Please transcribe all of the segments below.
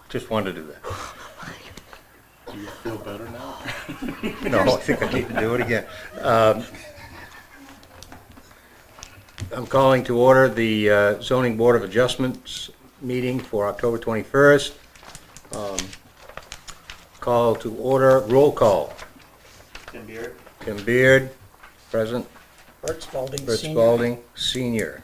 Just wanted to do that. Do you feel better now? No, I think I need to do it again. I'm calling to order the Zoning Board of Adjustments meeting for October 21st. Call to order, roll call. Tim Beard? Tim Beard, present. Bert Spalding, Bert Senior. Spalding, Senior.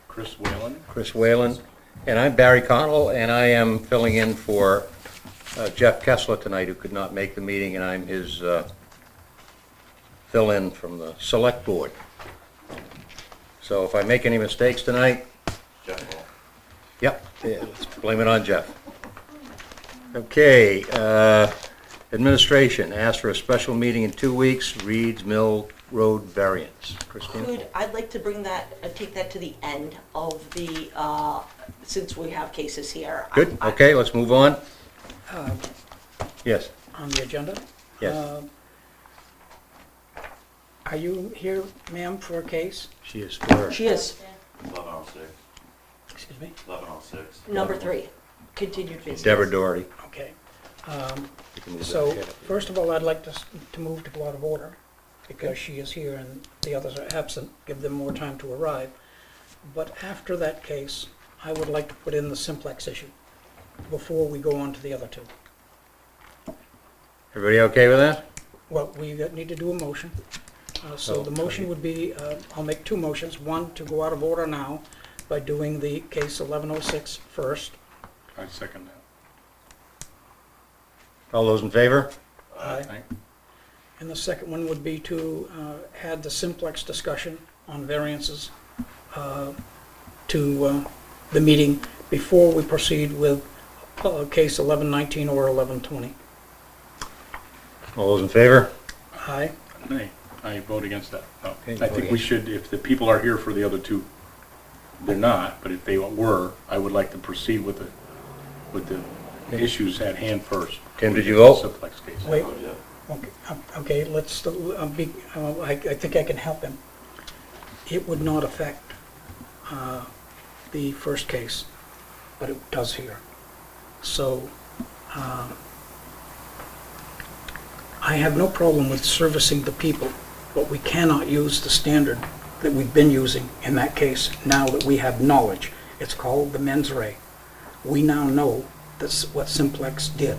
Chris Whalen? Chris Whalen. And I'm Barry Connell, and I am filling in for Jeff Kessler tonight, who could not make the meeting, and I'm his fill-in from the Select Board. So if I make any mistakes tonight, yep, yeah, let's blame it on Jeff. Okay, administration asked for a special meeting in 2 weeks, Reed's Mill Road variance. Christine? I'd like to bring that, take that to the end of the, since we have cases here. Good, okay, let's move on. Yes, On the agenda. yes, Are you here, ma'am, for a case? she is for, She is 1106, Excuse me? 1106. number 3, continued business. Deborah Doherty. Okay. You can move that So, ahead. first of all, I'd like to move to go out of order, because she is here and the others are absent, give them more time to arrive. But after that case, I would like to put in the simplex issue before we go on to the other two. Everybody okay with that? Well, we need to do a motion. So the motion would be, I'll make two motions. One, to go out of order now by doing the case 1106 first. I second that. All those in favor? Aye. And the second one would be to add the simplex discussion on variances to the meeting before we proceed with case 1119 or 1120. All those in favor? Aye. Nay, I vote against that. No. Okay, I vote think we against. should, if the people are here for the other two, they're not, but if they were, I would like to proceed with the issues at hand first. Tim, did you vote? Simplex case. Wait. Oh, yeah. Okay, let's, I think I can help him. It would not affect the first case, but it does here. So, I have no problem with servicing the people, but we cannot use the standard that we've been using in that case now that we have knowledge. It's called the mens rea. We now know that's what simplex did,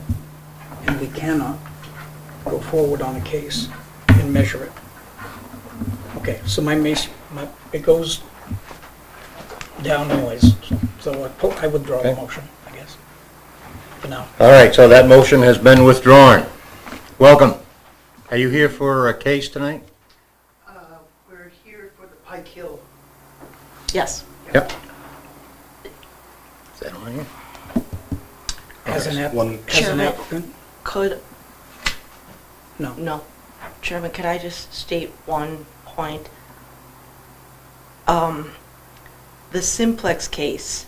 and we cannot go forward on a case and measure it. Okay, so it goes down noise, so I withdraw the Okay. motion, I guess, for now. All right, so that motion has been withdrawn. Welcome. Are you here for a case tonight? We're here for the Pike Hill. Yes. Yep. Is that on here? As an One- applicant? Could, No. no. Chairman, could I just state one point? The simplex case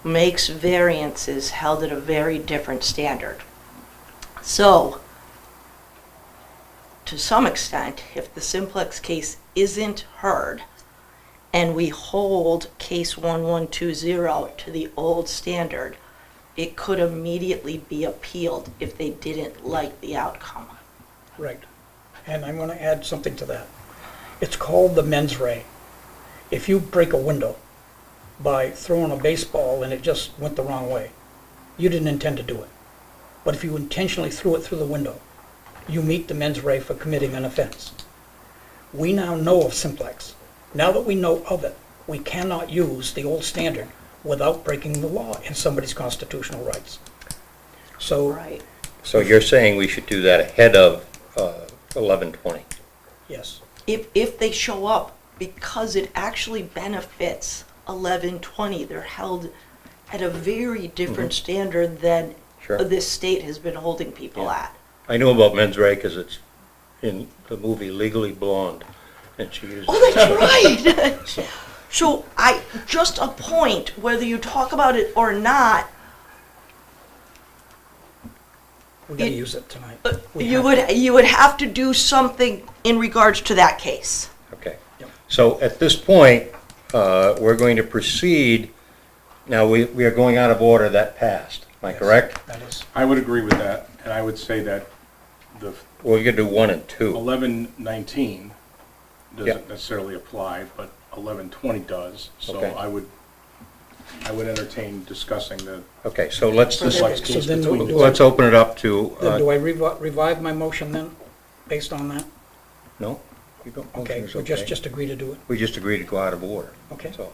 makes variances held at a very different standard. So, to some extent, if the simplex case isn't heard, and we hold case 1120 to the old standard, it could immediately be appealed if they didn't like the outcome. Right. And I'm going to add something to that. It's called the mens rea. If you break a window by throwing a baseball and it just went the wrong way, you didn't intend to do it. But if you intentionally threw it through the window, you meet the mens rea for committing an offense. We now know of simplex. Now that we know of it, we cannot use the old standard without breaking the law in somebody's constitutional rights. So, Right. So you're saying we should do that ahead of 1120? yes. If they show up, because it actually benefits 1120, they're held at a very different standard than Sure. this state has been holding people at. I know about mens rea because it's in the movie Legally Blonde, and she uses. Oh, that's right. So just a point, whether you talk about it or not, We got to It- use it tonight. We you have would, you would have to do something in regards to that case. Okay. Yep. So at this point, we're going to proceed. Now, we are going out of order, that passed. Am I correct? That is, I would agree with that, and I would say that the Well, you could do 1 and 2. 1119 Yeah. doesn't necessarily apply, but 1120 does. So Okay. I would entertain discussing the Okay, so let's, So flex so case then between. do let's open it up to, then do I revive my motion then, based on that? no? You don't- Okay, motion is so just agree to do it, We just agreed to go out of order. okay? So,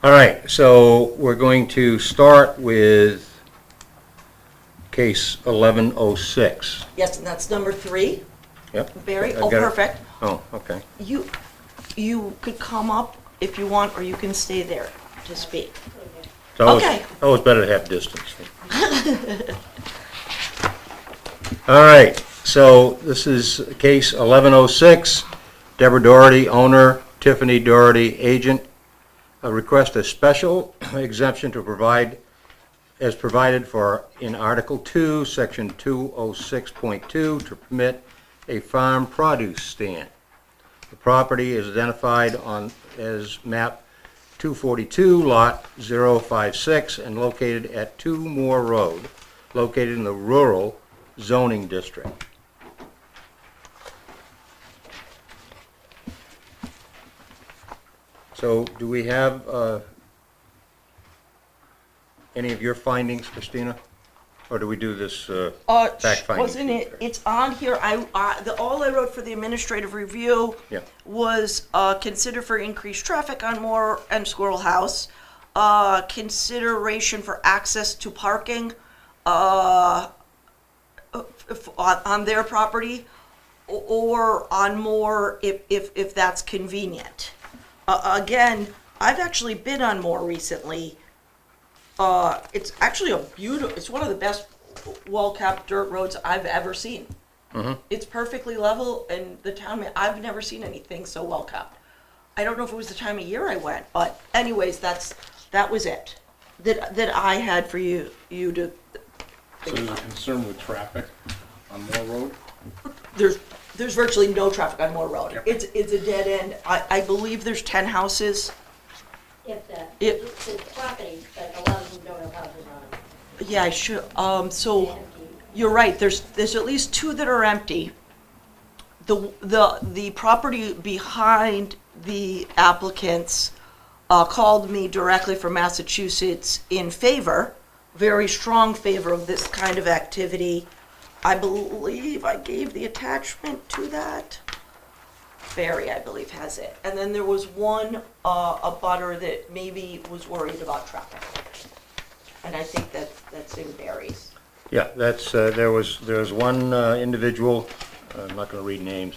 all right, so we're going to start with case 1106. Yes, and that's number 3. Yep. Barry, I've oh, got it. perfect. Oh, okay. You could come up if you want, or you can stay there to speak. It's always, Okay. always better to have distance. All right, so this is case 1106. Deborah Doherty, owner, Tiffany Doherty, agent. Request a special exemption to provide, as provided for in Article 2, Section 206.2, to permit a farm produce stand. The property is identified as map 242, lot 056, and located at 2 Moore Road, located in the rural zoning district. So do we have any of your findings, Christina? Or do we do this fact-finding? Wasn't it, it's on here, all I wrote for the administrative review Yeah. was, consider for increased traffic on Moore and Squirrel House, consideration for access to parking, on their property, or on Moore if that's convenient. Again, I've actually been on Moore recently. It's actually it's one of the best well-kept dirt roads I've ever seen. It's perfectly level, and the town, I've never seen anything so well-kept. I don't know if it was the time of year I went, but anyways, that was it that I had for you to So there's a concern with traffic on Moore Road? there's virtually no traffic on Moore Road. Yep. It's a dead end. I believe there's 10 houses. If that, It- it's property, but a lot of them don't have houses on it. Yeah, I should, so. They're empty. You're right, there's at least 2 that are empty. The property behind the applicants called me directly from Massachusetts in favor, very strong favor of this kind of activity. I believe I gave the attachment to that. Barry, I believe, has it. And then there was one, a butter that maybe was worried about traffic. And I think that's in Barry's. Yeah, that's, there was one individual, I'm not going to read names,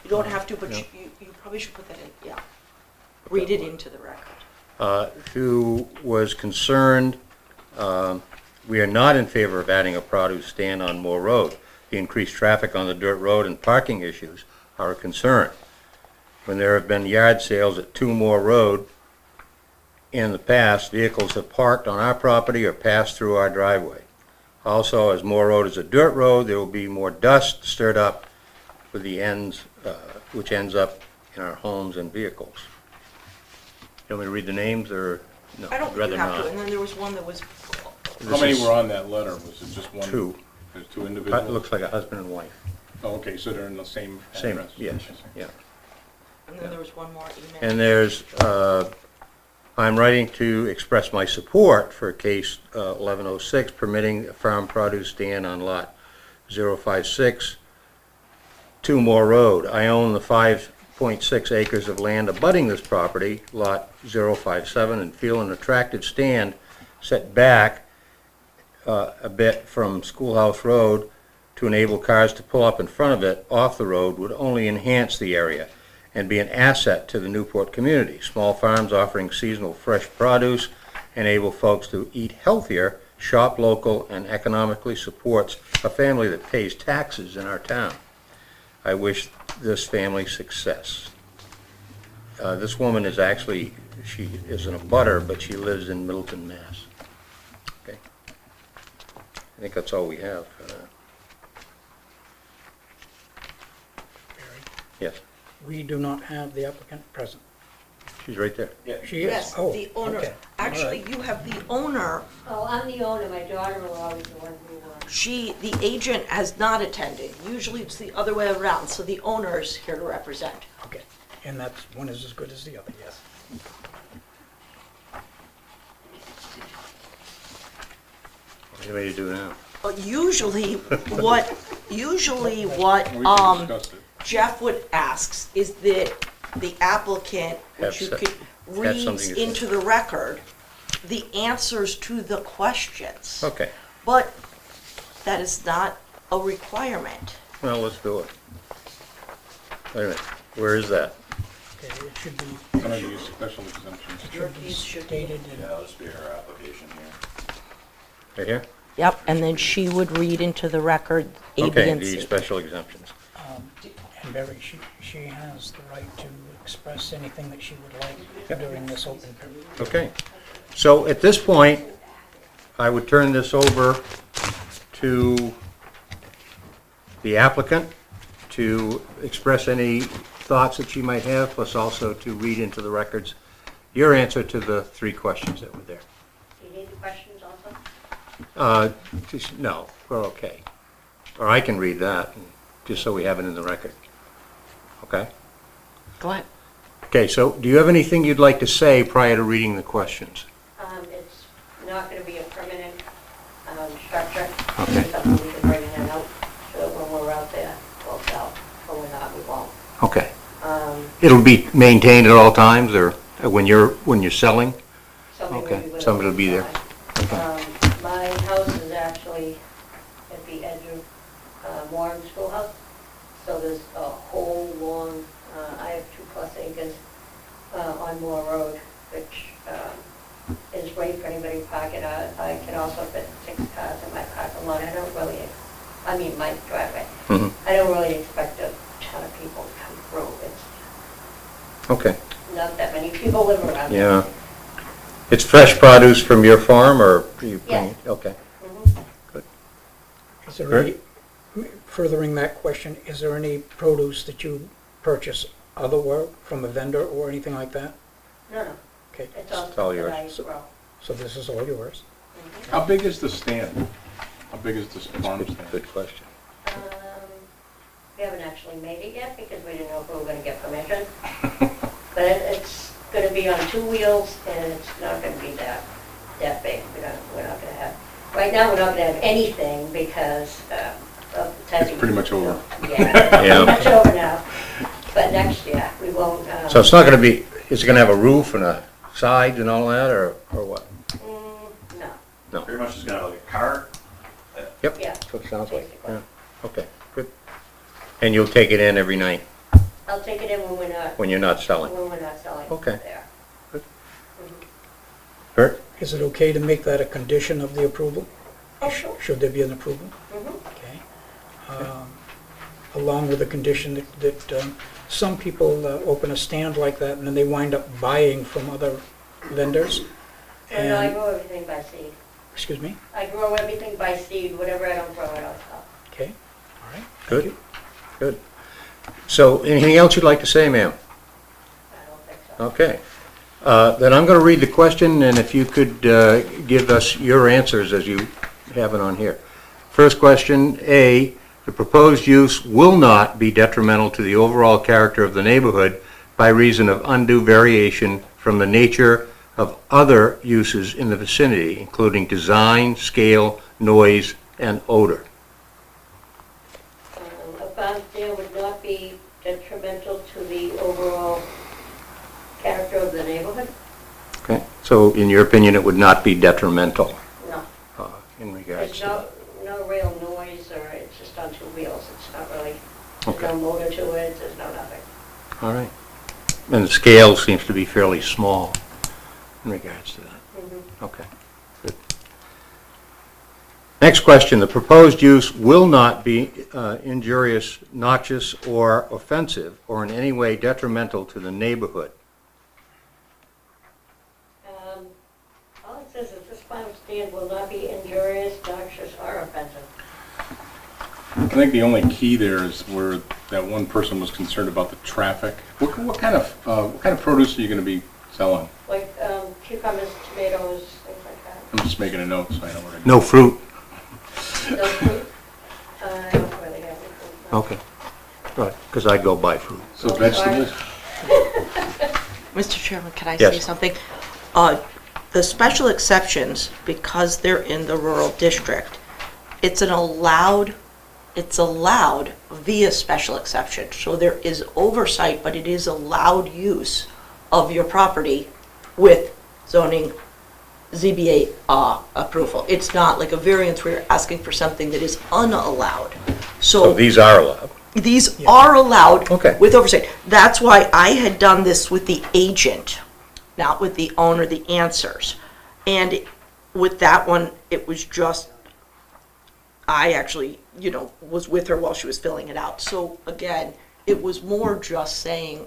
You don't have to, but Yeah. you probably should put that in, yeah. Read it into the record. who was concerned, we are not in favor of adding a produce stand on Moore Road. The increased traffic on the dirt road and parking issues are a concern. When there have been yard sales at 2 Moore Road in the past, vehicles have parked on our property or passed through our driveway. Also, as Moore Road is a dirt road, there will be more dust stirred up with the ends, which ends up in our homes and vehicles. You want me to read the names, or no? I don't I'd think rather you have to, not. and then there was one that was, How This many is were on that letter? Was it just one? 2. There's 2 It individuals? looks like a husband and wife. Oh, okay, so they're in the same Same, address? yes, yeah. and then there was one more email. And there's, I'm writing to express my support for case 1106, permitting a farm produce stand on lot 056, 2 Moore Road. I own the 5.6 acres of land abutting this property, lot 057, and feel an attractive stand set back a bit from Schoolhouse Road to enable cars to pull up in front of it off the road would only enhance the area and be an asset to the Newport community. Small farms offering seasonal fresh produce enable folks to eat healthier, shop local, and economically supports a family that pays taxes in our town. I wish this family success. This woman is actually, she is in a butter, but she lives in Middleton, Mass. Okay. I think that's all we have. Barry, Yes. we do not have the applicant present. She's right there. She is? Yes, Oh, the owner. okay. Actually, All you have the owner. Oh, I'm the owner, my daughter-in-law is the one who, The agent has not attended. Usually it's the other way around, so the owner is here to represent. Okay, and that's, one is as good as the other, yes. What do you want me to do now? Usually what We can discuss it. Jeff would ask is that the applicant, Have which you so- could have read something to say. into the record, the answers to the questions. Okay, But that is not a requirement. well, let's do it. Wait a minute, where is that? Okay, it should be, Some of these special exemptions. Your should be piece should be. stated in, Yeah, this be her application here. Right here? Yep, and then she would read into the record A, B, Okay, and the C. special exemptions. and Barry, she has the right to express anything that she would like during this open period. Okay, so at this point, I would turn this over to the applicant to express any thoughts that she might have, plus also to read into the records your answer to the three questions that were there. do you need the questions also? No, we're okay. Or I can read that, just so we have it in the record. Okay? Go ahead. Okay, so do you have anything you'd like to say prior to reading the questions? It's not gonna be a permanent, structure. Okay. It's something we can bring in and out, so that when we're out there, we'll sell, when we're not, we won't. Okay. Um, It'll be maintained at all times, or when you're selling? something Okay, maybe with a somebody will be there. inside. My house is actually at the edge of, Warren Schoolhouse, so there's a whole long, I have 2+ acres, on Moore Road, which, is great for anybody parking. I can also fit 6 cars in my parking lot. I don't really, I mean, my driveway. Mhm. I don't really expect a ton of people to come through. It's Okay, not that many people live around there. yeah. It's fresh produce from your farm, or you bring it? Okay. Mhm. Is there any, furthering that question, is there any produce that you purchase otherwhere from a vendor or anything like that? No, no, Okay, it's all It's all stuff that I yours. grow. so this is all yours? Mhm. How big is the stand? How big is this farm Good, stand? good question. We haven't actually made it yet because we didn't know if we were gonna get permission. But it's gonna be on 2 wheels and it's not gonna be that big. We're not gonna have, right now, we're not gonna have anything because of the type of. It's pretty much over. Yeah, Yeah. pretty much over now. But next year, we won't. So it's not gonna be, is it gonna have a roof and a sides and all that, or what? No, Pretty much just gonna have like a cart. Yep, yeah. that's what it sounds like, Basically. yeah. Okay, good. And you'll take it in every night I'll take it in when when you're not selling? we're not selling Okay. there. Good. Mhm. Bert? Is it okay to make that a condition of the approval? Oh, sure. Should there be an approval? Mhm. Okay. Along with the condition that some people open a stand like that and then they wind up buying from other vendors. No, I And, grow everything by seed. excuse me? I grow everything by seed, whatever I don't grow, I don't sell. Okay, all right. Thank Good. you. Good. So anything else you'd like to say, ma'am? I don't think so. Okay. Then I'm going to read the question, and if you could give us your answers as you have it on here. First question, A, the proposed use will not be detrimental to the overall character of the neighborhood by reason of undue variation from the nature of other uses in the vicinity, including design, scale, noise, and odor. A farm stand would not be detrimental to the overall character of the neighborhood? Okay? So in your opinion, it would not be detrimental No. in regards There's to no real noise, or it's just on 2 wheels. It's not really, there's Okay. no motor to it, there's no nothing. All right. And the scale seems to be fairly small in regards to that. Mhm. Okay, good. Next question, the proposed use will not be injurious, noxious, or offensive, or in any way detrimental to the neighborhood. All it says is this farm stand will not be injurious, noxious, or offensive. I think the only key there is where that one person was concerned about the traffic. What kind of produce are you gonna be selling? Like cucumbers, tomatoes, things like that. I'm just making a note so I know where to go. No fruit? No fruit? I don't really have any fruit. no. Okay. Right, because I go buy fruit. So Oh, vegetables? Mr. Chairman, can I Yes. say something? The special exceptions, because they're in the rural district, it's allowed via special exception. So there is oversight, but it is allowed use of your property with zoning ZBA approval. It's not like a variance where you're asking for something that is unallowed. So So these are allowed? these are allowed Okay. with oversight. That's why I had done this with the agent, not with the owner, the answers. And with that one, it was just, I actually, was with her while she was filling it out. So again, it was more just saying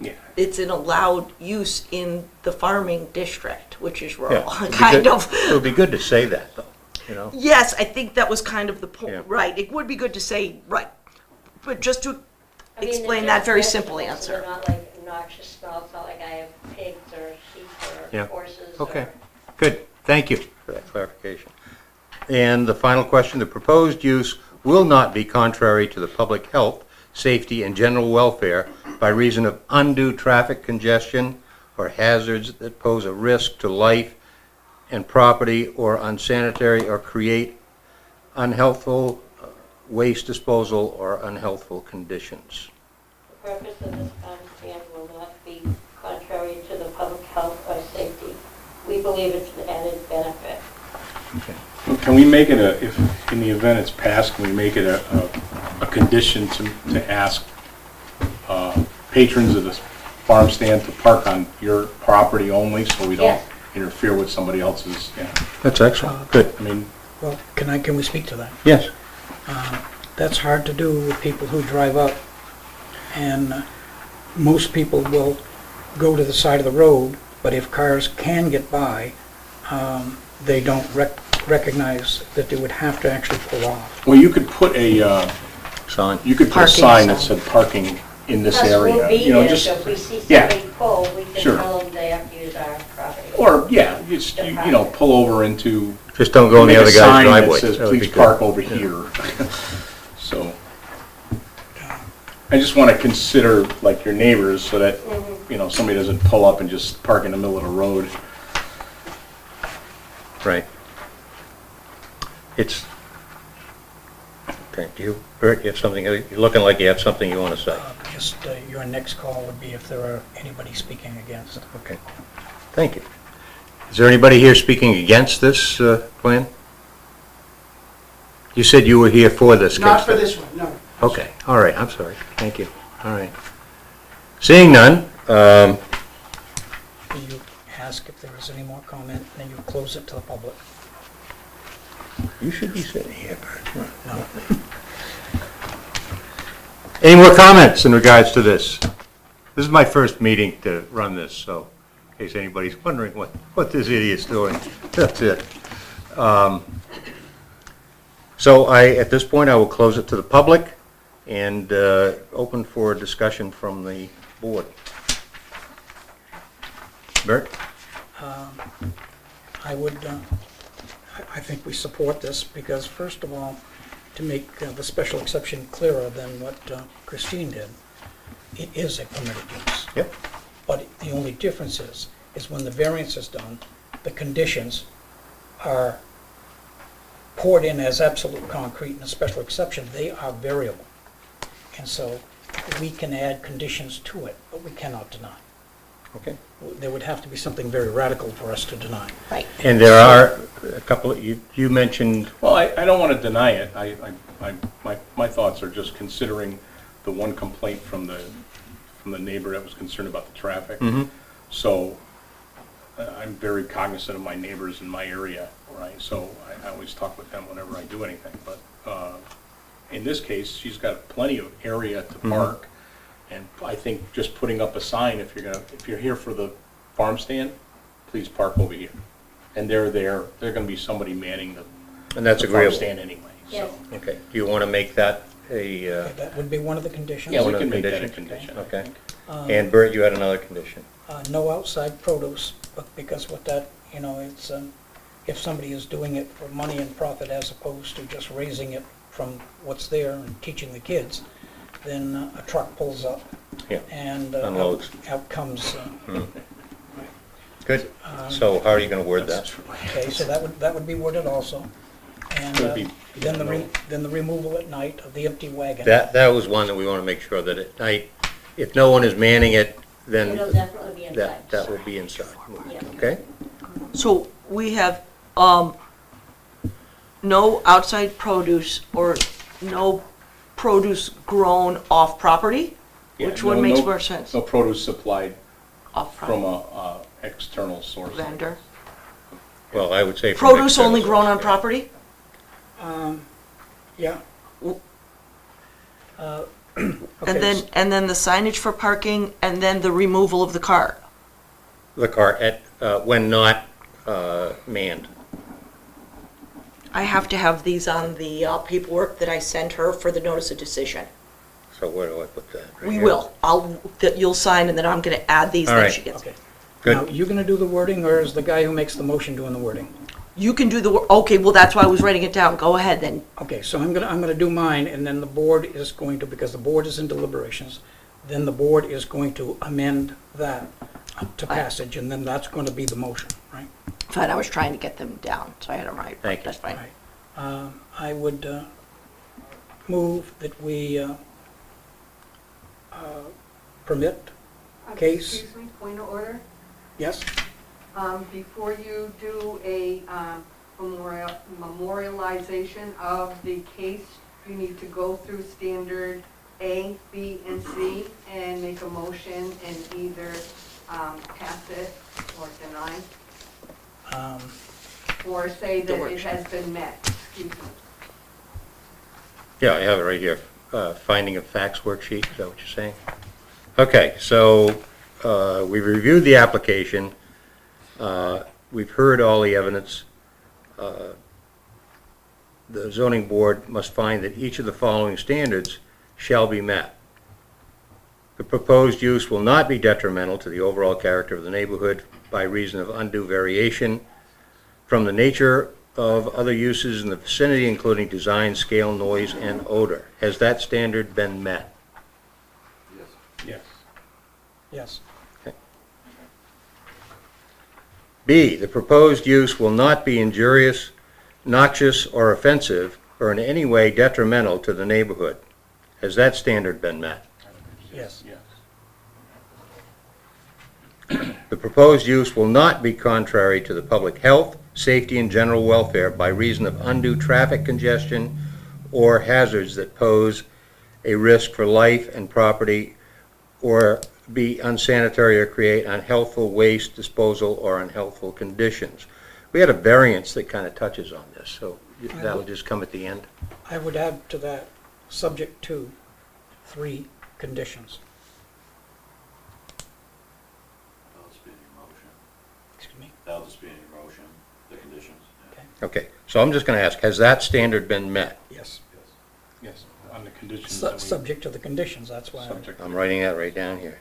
Yeah. it's an allowed use in the farming district, which is Yeah. rural, It'd be kind good- of. It would be good to say that, though, Yes, I think that was kind of the Yeah. point, right. It would be good to say, right, but just to I mean, explain they're that just very vegetables, simple so answer. They're not like noxious smells, it's not like I have pigs or sheep Yeah. or horses. Okay, or- good, thank you for that clarification. And the final question, the proposed use will not be contrary to the public health, safety, and general welfare by reason of undue traffic congestion or hazards that pose a risk to life and property or unsanitary or create unhealthful waste disposal or unhealthful conditions. The purpose of this farm stand will not be contrary to the public health or safety. We believe it's an added benefit. Okay. Can we make it if in the event it's passed, can we make it a condition to ask patrons of this farm stand to park on your property only so we don't Yes. interfere with somebody else's, That's excellent, good. I mean, Well, can we speak to that? Yes. That's hard to do with people who drive up, and most people will go to the side of the road, but if cars can get by, they don't recognize that they would have to actually pull off. well, you could put a Sign. Parking sign that sign. said parking in this Plus, area. we'll be You know, there, just so if we see yeah. somebody pull, we can Sure. tell them they have to use our property. Or, yeah, just, pull over into. Just don't go in the make a other guy's sign that driveway. says, That would be please good. park over here. So, I just want to consider like your neighbors so that, somebody doesn't pull up and just park in the middle of the road. Right. It's, okay, Bert, you have something, you're looking like you have something you want to say. Just your next call would be if there are anybody speaking against. Okay, thank you. Is there anybody here speaking against this plan? You said you were here for this case. Not for this one, no. Okay, all right, I'm sorry, thank you, all right. Seeing none, You ask if there is any more comment, then you close it to the public. you should be sitting here, Bert. No. Any more comments in regards to this? This is my first meeting to run this, so in case anybody's wondering what this idiot's doing, that's it. So at this point, I will close it to the public and open for discussion from the board. Bert? I think we support this because, first of all, to make the special exception clearer than what Christine did, it is a permitted use. Yep. But the only difference is when the variance is done, the conditions are poured in as absolute concrete. In a special exception, they are variable. And so we can add conditions to it, but we cannot deny. Okay. There would have to be something very radical for us to deny. Right. And there are a couple, you mentioned, Well, I don't want to deny it. My thoughts are just considering the one complaint from the neighbor that was concerned about the traffic. Mhm. So I'm very cognizant of my neighbors in my area, right? So I always talk with them whenever I do anything. But in this case, she's got plenty of area to park. And I think just putting up a sign, if you're here for the farm stand, please park over here. And they're going to be somebody manning the and that's the farm agreeable. stand anyway, so. Yes. Okay, do you want to make that a, That would be one of the conditions. Yeah, we One of can the make that a conditions. condition, I Okay. think. and Bert, you had another condition. No outside produce, but because what that, it's, if somebody is doing it for money and profit as opposed to just raising it from what's there and teaching the kids, then a truck pulls up Yeah, and unloads. out comes, Good. So how are you gonna word that? okay, so that would be worded also. And Would be- then the removal at night of the empty wagon. That was one that we wanna make sure that at night, if no one is manning it, then It'll definitely be inside. that will be inside, Yeah. okay? So we have, no outside produce or no produce grown off property? Yeah, Which one no- makes no- more sense? No produce supplied Off from a external source. vendor? Well, I would say. from Produce external only grown on source, property? Yeah. W- Okay, And then the signage for parking and then the removal of the cart? The cart when not manned. I have to have these on the paperwork that I sent her for the notice of decision. So where do I put that? Right We here? will. That you'll sign and then I'm gonna add these All that right. she gets. Okay. Good. Now, you gonna do the wording, or is the guy who makes the motion doing the wording? You can do the, okay, well, that's why I was writing it down. Go ahead then. Okay, so I'm gonna do mine, and then the board is going to, because the board is in deliberations, then the board is going to amend that to passage, and then that's gonna be the motion, right? Fine, I was trying to get them down, so I had them right. Thank you. That's fine. Right. I would move that we permit case, Excuse me, point of order. yes? Before you do a memorialization of the case, you need to go through standard A, B, and C and make a motion and either pass it or deny, Um, or say The that it worksheet. has been met. Excuse me. Yeah, I have it right here. Finding of facts worksheet, is that what you're saying? Okay, so we've reviewed the application. We've heard all the evidence. The zoning board must find that each of the following standards shall be met. The proposed use will not be detrimental to the overall character of the neighborhood by reason of undue variation from the nature of other uses in the vicinity, including design, scale, noise, and odor. Has that standard been met? Yes. yes, B, the proposed use will not be injurious, noxious, or offensive, or in any way detrimental to the neighborhood. Has that standard been met? yes, Yes. The proposed use will not be contrary to the public health, safety, and general welfare by reason of undue traffic congestion or hazards that pose a risk for life and property, or be unsanitary or create unhealthful waste disposal or unhealthful conditions. We had a variance that kind of touches on this, so that'll just come at the end. I would add to that, subject to 3 conditions. That'll just be in your motion. Excuse me? That'll just be in your motion, the conditions. Okay. Okay, so I'm just going to ask, has that standard been met? Yes. Yes, on the conditions that we. Subject to the conditions, that's why. Subject. I'm writing that right down here.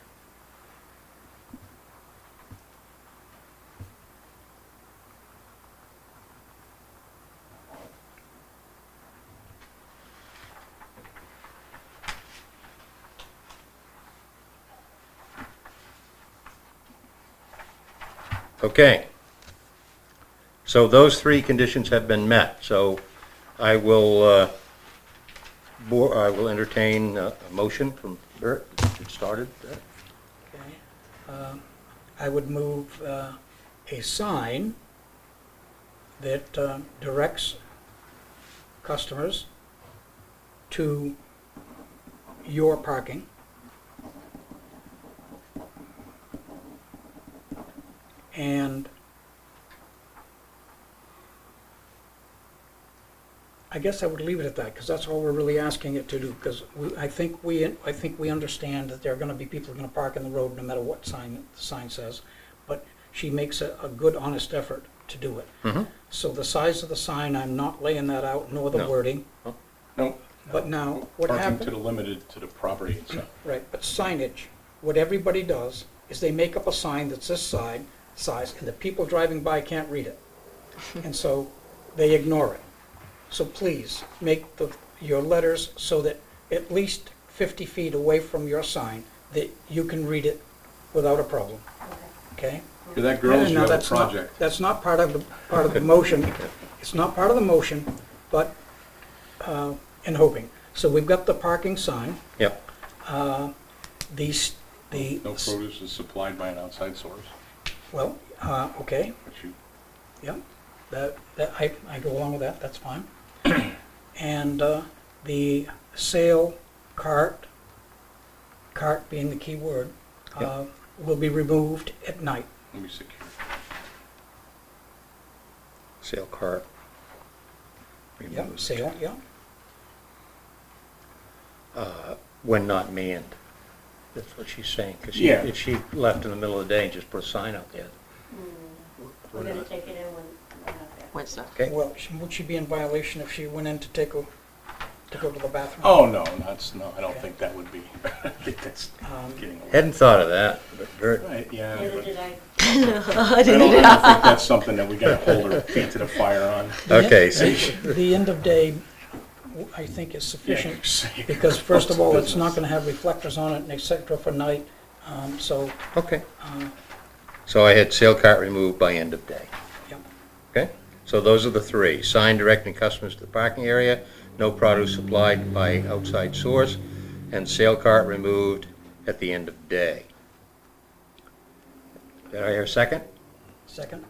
Okay. So those 3 conditions have been met, so I will entertain a motion from Bert. It started. Okay. I would move a sign that directs customers to your parking. And I guess I would leave it at that, because that's all we're really asking it to do, because I think we understand that there are gonna be people who are gonna park in the road no matter what the sign says, but she makes a good, honest effort to do it. Mhm. So the size of the sign, I'm not laying that out, nor the No. wording. No, But now, what Parking to happens, the limited to the property itself. right, but signage, what everybody does is they make up a sign that's this size, and the people driving by can't read it. And so they ignore it. So please, make your letters so that at least 50 feet away from your sign, that you can read it without a problem, okay? For that girls, you No, have a that's not- project. That's not part of the motion. It's not part of the motion, but in hoping. So we've got the parking sign, Yep. the, No produce is supplied by an outside source, well, okay, which you, yeah, I go along with that, that's fine. And the sale cart being the key word, will be removed at night. let me secure. Sale cart. Yeah, removed. sale, yeah. When not manned. That's what she's saying, because Yeah. if she left in the middle of the day and just put a sign out there. We're gonna take it in when we're not there. What's that? Okay. Well, would she be in violation if she went in to go to the bathroom? Oh, no, I don't think that would be, I think that's getting away. Hadn't thought of that, but very, Right, yeah, Neither but did I. I don't think that's something that we gotta hold her feet to the fire on. okay, so The end of day, I think, is sufficient, because first of all, it's not gonna have reflectors on it, and et cetera for night, so, okay. So I had sale cart removed by end of day. yeah. Okay, so those are the three. Sign directing customers to the parking area, no produce supplied by outside source, and sale cart removed at the end of day. Did I hear a second? Second?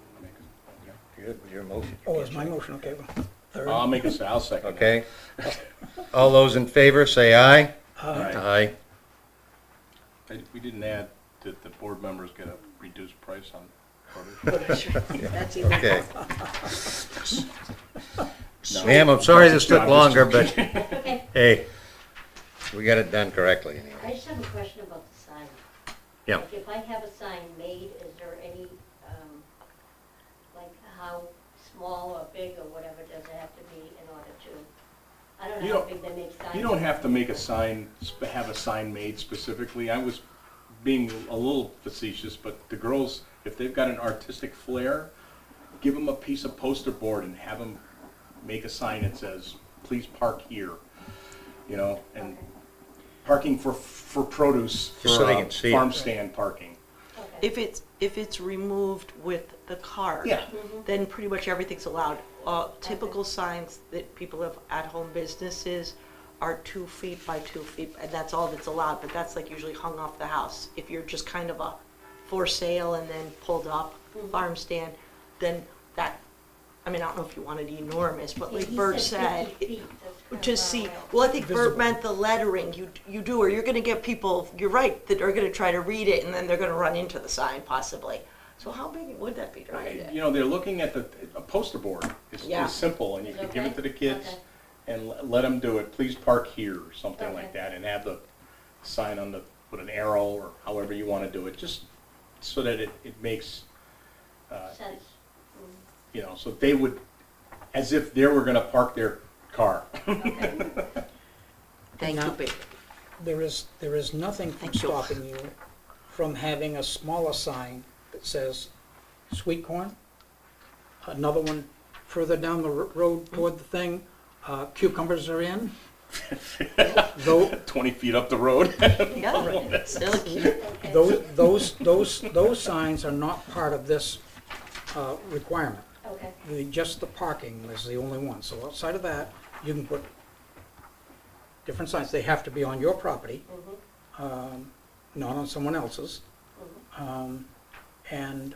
Good, was your motion. Oh, it's my motion, okay. Well, third. I'll second. that. Okay. All those in favor, say aye. Aye. Aye. We didn't add that the board members get a reduced price on produce. That's even. Okay. No. Ma'am, I'm sorry this took Job longer, but Okay, hey, we got it done correctly anyway. I just have a question about the sign. Yeah. Like, if I have a sign made, is there any, like, how small or big or whatever does it have to be in order to? I don't You know how don't- big they make signs. You don't have to make a sign, have a sign made specifically. I was being a little facetious, but the girls, if they've got an artistic flair, give them a piece of poster board and have them make a sign that says, please park here, you know, and parking for produce, Just so for they can see it. farm stand parking. Okay. If it's removed with the card, Yeah. then pretty much everything's allowed. Typical signs that people have at-home businesses are 2 feet by 2 feet, and that's all that's allowed, but that's like usually hung off the house. If you're just kind of a for sale and then pulled up farm stand, then that, I mean, I don't know if you want it enormous, but like He Bert said said, 50 feet, that's kind of to far see, away. well, I think Bert Visible. meant the lettering, you do, or you're gonna get people, you're right, that are gonna try to read it, and then they're gonna run into the sign possibly. So how big would that be to read it? You know, they're looking at a poster board. Yeah. It's simple, and you Is can it give it okay? to the kids Okay. and let them do it. Please park here, or something like Okay. that, and have the sign on with an arrow, or however you want to do it, just so that it makes, Sense. you know, so they would, as if they were gonna park their car. Okay. Thank you, Now- baby. There is nothing from Thank you. stopping you from having a smaller sign that says sweet corn. Another one further down the road toward the thing, cucumbers are in. Though, 20 feet up the road. Yeah, still cute. Okay. those signs are not part of this requirement. Okay. Just the parking is the only one. So outside of that, you can put different signs. They have to be on your property, Mhm. not on someone else's. Mhm. And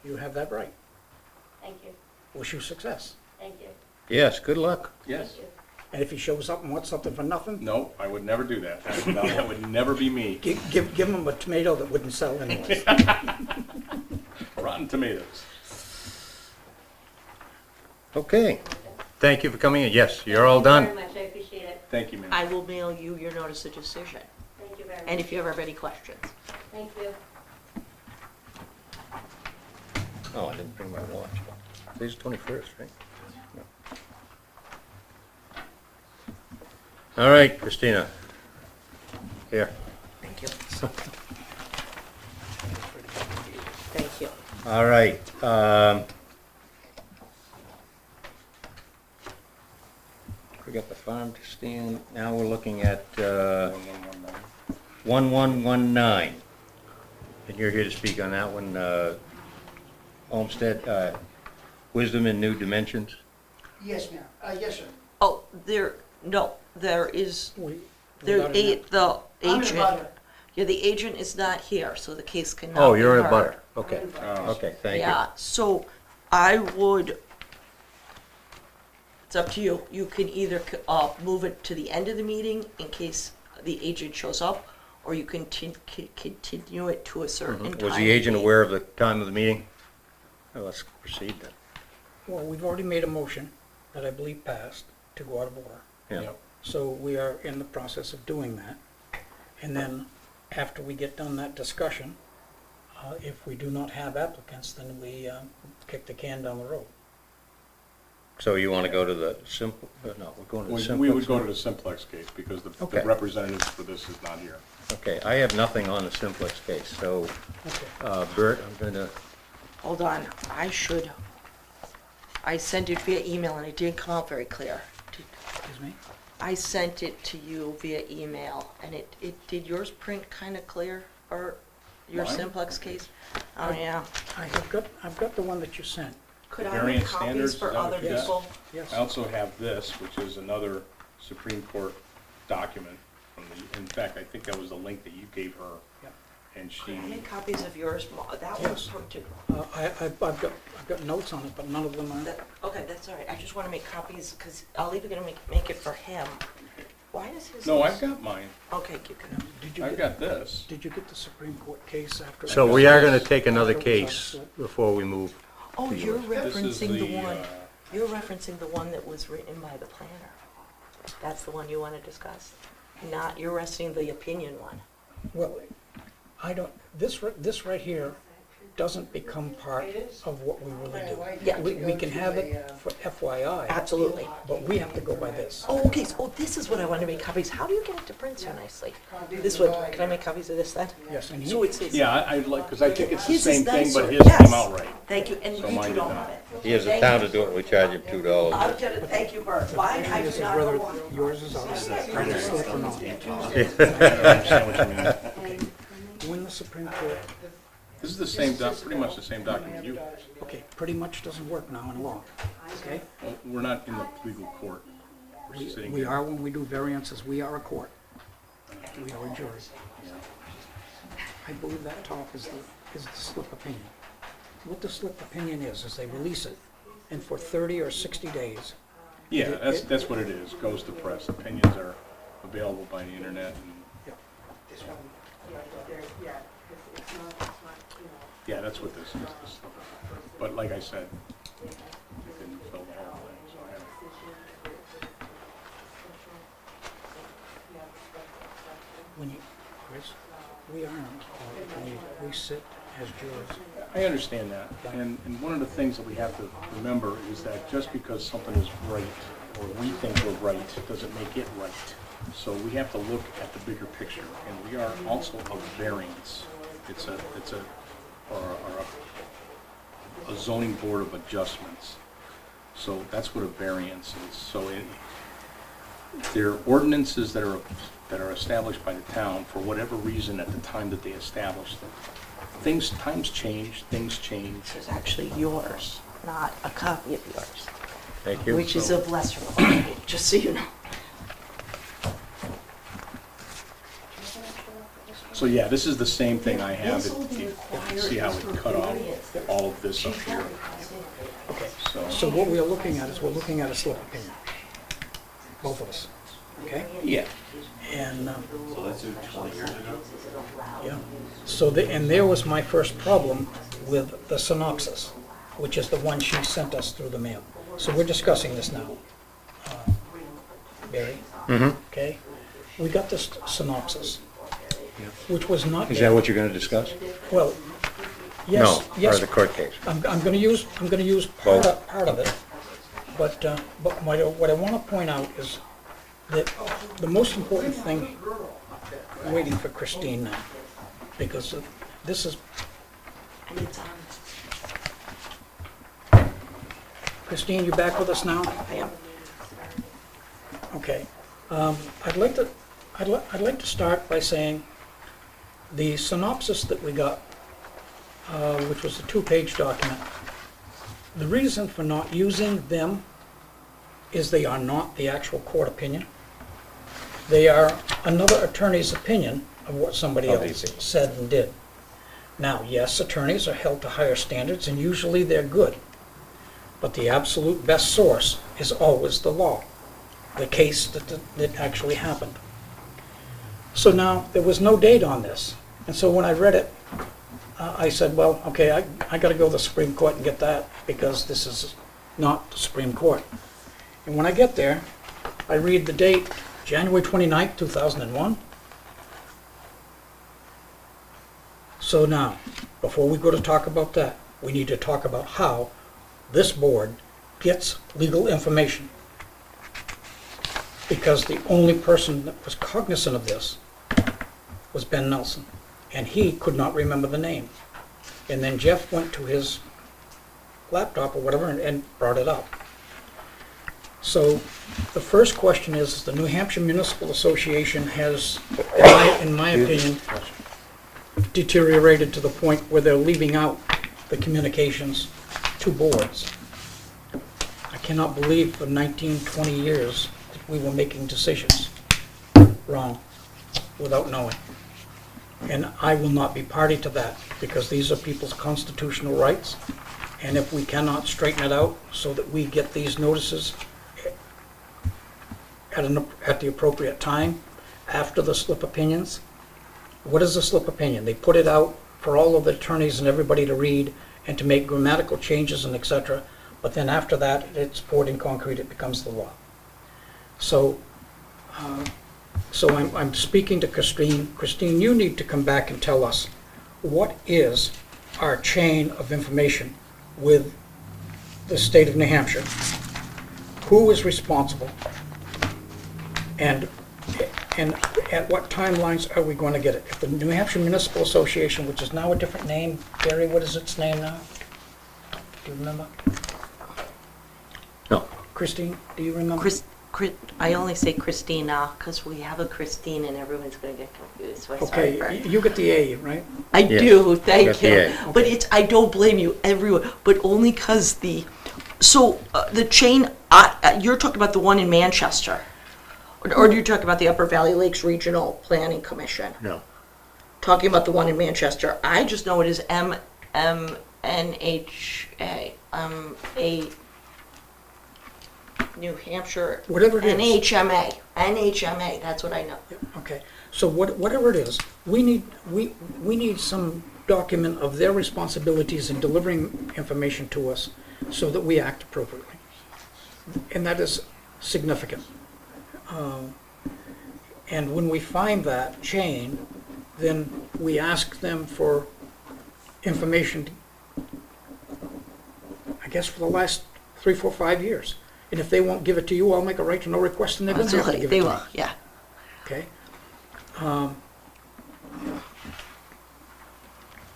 you have that right. Thank you. Wish you success. Thank you. Yes, good luck. Yes. Thank you. And if he shows up and wants something for nothing, No, I would never do that. That would never be me. give him a tomato that wouldn't sell anyway. Rotten tomatoes. Okay, thank you for coming in. Yes, you're all done. Thank you very much, I appreciate it. Thank you, ma'am. I will mail you your notice of decision, Thank you very much. and if you ever have any questions. Thank you. Oh, I didn't bring my watch. Today's the 21st, right? All right, Christina. Here. Thank you. Thank you. All right. We got the farm to stand. Now we're looking at 1119. And you're here to speak on that one, Homestead, Wisdom in New Dimensions? Yes, ma'am. Yes, sir. Oh, there is, We- the without an the I'm in agent, butter. yeah, the agent is not here, so the case cannot Oh, be you're in a heard. butter. Okay, Oh. okay, thank you. Yeah, so I would, it's up to you. You can either move it to the end of the meeting in case the agent shows up, or you can continue it to a certain time. Was the agent aware of the time of the meeting? Well, let's proceed then. Well, we've already made a motion that I believe passed to go out of order. Yeah. Yep. So we are in the process of doing that. And then, after we get done that discussion, if we do not have applicants, then we kick the can down the road. So you want to go to the simple, no, we're going to the We simplex. would go to the simplex case because Okay. the representative for this is not here. Okay, I have nothing on the simplex case, so, Okay. Bert, I'm gonna, Hold on, I sent it via email and it didn't come out very clear. Excuse me? I sent it to you via email, and did yours print kind of clear, or your Mine? simplex case? Oh, yeah. I've got the one that you sent. Could I make Variance copies standards, for is that what other you got? people? Yes. I also have this, which is another Supreme Court document from in fact, I think that was the link that you gave her. Yep. And she, Could I make copies of yours? That Yes. one's printed. I've got notes on it, but none of them are. Okay, that's all right. I just want to make copies, because I'll even gonna make it for him. Why does his? no, I've got mine. Okay, you can. Did you I've get, got this. did you get the Supreme Court case after? so we are gonna take another case before we move. Oh, you're This is referencing the one, uh, you're referencing the one that was written by the planner. That's the one you want to discuss? Not, you're referencing the opinion one. Well, I don't, this right here doesn't become part of what we really do. Yeah. We can have it for FYI, Absolutely. but we have to go by this. Oh, okay, so this is what I want to make copies. How do you get it to print so nicely? This one, can I make copies of this then? Yes, and So he, it's, Yeah, I'd like, because I think it's the His is same thing, but nicer. his Yes. came out right. thank you, and you So mine two did don't not. have it. He has a town to do it, we charge him $2. I'm gonna, thank you, Bert. Why, I this do is not whether know why. yours is ours, slip or not. I understand what you mean. When the Supreme Court, This is the same, pretty much the same document you have. okay, pretty much doesn't work now in law, okay? Well, we're not in the legal court. We're sitting We here. are when we do variances, we are a court. We are a jury. I believe that top is the slip opinion. What the slip opinion is they release it, and for 30 or 60 days, Yeah, that's what it is, goes to press. Opinions are available by the internet and, yeah, that's what this is. But like I said, you can fill the whole thing, so I have. when you, Chris, we aren't a court, we sit as jurors. I understand that, and one of the things that we have to remember is that just because something is right, or we think we're right, doesn't make it right. So we have to look at the bigger picture, and we are also a variance. It's a zoning board of adjustments. So that's what a variance is. So there are ordinances that are established by the town for whatever reason at the time that they established them. Times change, things change. This is actually yours, not a copy of yours, Thank you. which is of lesser quality, just so you know. So yeah, this is the same thing I have. This will be You required see how for we cut off variance. all of this up She's here. got it. Okay, So, so what we are looking at is we're looking at a slip opinion, both of us, okay? yeah. And, So that's 20 years ago? yeah, so and there was my first problem with the synopsis, which is the one she sent us through the mail. So we're discussing this now. Barry? Mm-hmm. Okay? We got this synopsis, which was not. Is that what you're gonna discuss? Well, No, yes, or yes. the court case. I'm gonna use part of it, but what I wanna point out is the most important thing, I'm waiting for Christine now, because this is, It's on. Christine, you back with us now? I am. Okay. I'd like to start by saying the synopsis that we got, which was a 2-page document, the reason for not using them is they are not the actual court opinion. They are another attorney's opinion of what somebody else said and did. Now, yes, attorneys are held to higher standards, and usually they're good. But the absolute best source is always the law, the case that actually happened. So now, there was no date on this. And so when I read it, I said, well, okay, I got to go to the Supreme Court and get that, because this is not the Supreme Court. And when I get there, I read the date, January 29th, 2001. So now, before we go to talk about that, we need to talk about how this board gets legal information. Because the only person that was cognizant of this was Ben Nelson, and he could not remember the name. And then Jeff went to his laptop or whatever and brought it up. So the first question is, the New Hampshire Municipal Association has, in my opinion, deteriorated to the point where they're leaving out the communications to boards. I cannot believe for 19, 20 years that we were making decisions wrong without knowing. And I will not be party to that, because these are people's constitutional rights. And if we cannot straighten it out so that we get these notices at the appropriate time, after the slip opinions. What is a slip opinion? They put it out for all of the attorneys and everybody to read and to make grammatical changes and etc. But then after that, it's poured in concrete, it becomes the law. So I'm speaking to Christine. Christine, you need to come back and tell us, what is our chain of information with the state of New Hampshire? Who is responsible? And at what timelines are we going to get it? If the New Hampshire Municipal Association, which is now a different name, Gary, what is its name now? Do you remember? No. Christine, do you remember? I only say Christina because we have a Christine and everyone's going to get confused. So I sorry for Okay, it. you get the A, right? I Yes, do, thank got the you. A. But it's, I don't blame you, everyone, but only because the chain, you're talking about the one in Manchester. Or do you talk about the Upper Valley Lakes Regional Planning Commission? No. Talking about the one in Manchester. I just know it is MMNHA, a New Hampshire. Whatever it is. NHMA, that's what I know. Okay, so whatever it is, we need some document of their responsibilities in delivering information to us so that we act appropriately. And that is significant. And when we find that chain, then we ask them for information, I guess, for the last 3, 4, 5 years. And if they won't give it to you, I'll make a right to know request, and they're going to have to give it to They you. will, yeah. Okay?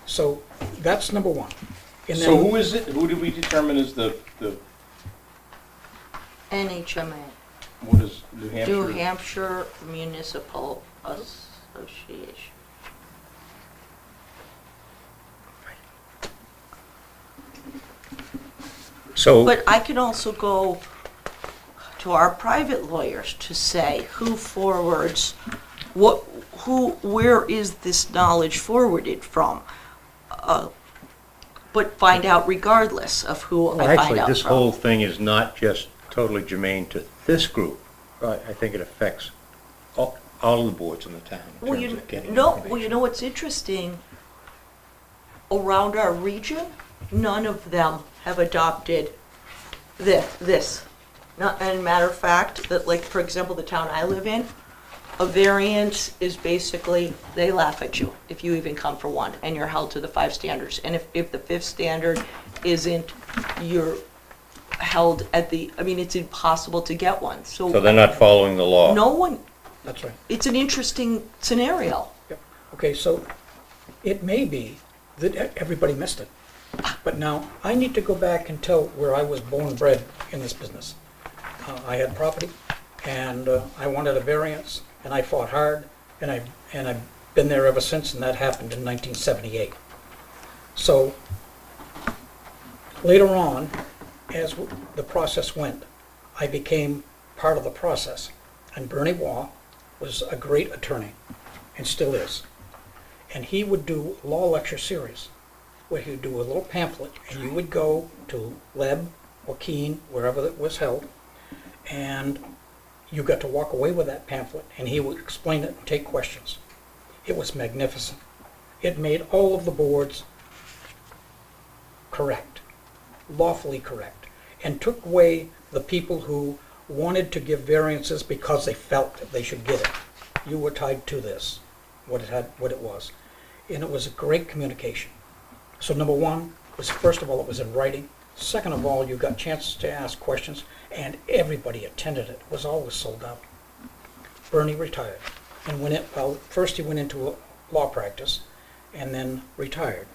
So that's number one. And So then- who is it, who did we determine is the, NHMA, what is New New Hampshire? Hampshire Municipal Association. So, But I can also go to our private lawyers to say who forwards, where is this knowledge forwarded from? But find out regardless of who I find actually, out this from. whole thing is not just totally germane to this group. I think it affects all of the boards in the town in Well, terms of getting you information. know what's interesting? Around our region, none of them have adopted this. And matter of fact, that like, for example, the town I live in, a variance is basically, they laugh at you if you even come for one, and you're held to the 5 standards. And if the 5th standard isn't, you're held at it's impossible to get one, So they're not following the law. no one, That's right. it's an interesting scenario. Yep. Okay, so it may be that everybody missed it. But now, I need to go back and tell where I was born and bred in this business. I had property, and I wanted a variance, and I fought hard, and I've been there ever since, and that happened in 1978. So, later on, as the process went, I became part of the process. And Bernie Waugh was a great attorney, and still is. And he would do law lecture series, where he'd do a little pamphlet, and you would go to Leb or Keene, wherever it was held, and you got to walk away with that pamphlet, and he would explain it and take questions. It was magnificent. It made all of the boards correct, lawfully correct, and took away the people who wanted to give variances because they felt that they should get it. You were tied to this, what it was. And it was a great communication. So number one was, first of all, it was in writing. Second of all, you got chances to ask questions, and everybody attended it. It was always sold out. Bernie retired, and first he went into law practice, and then retired.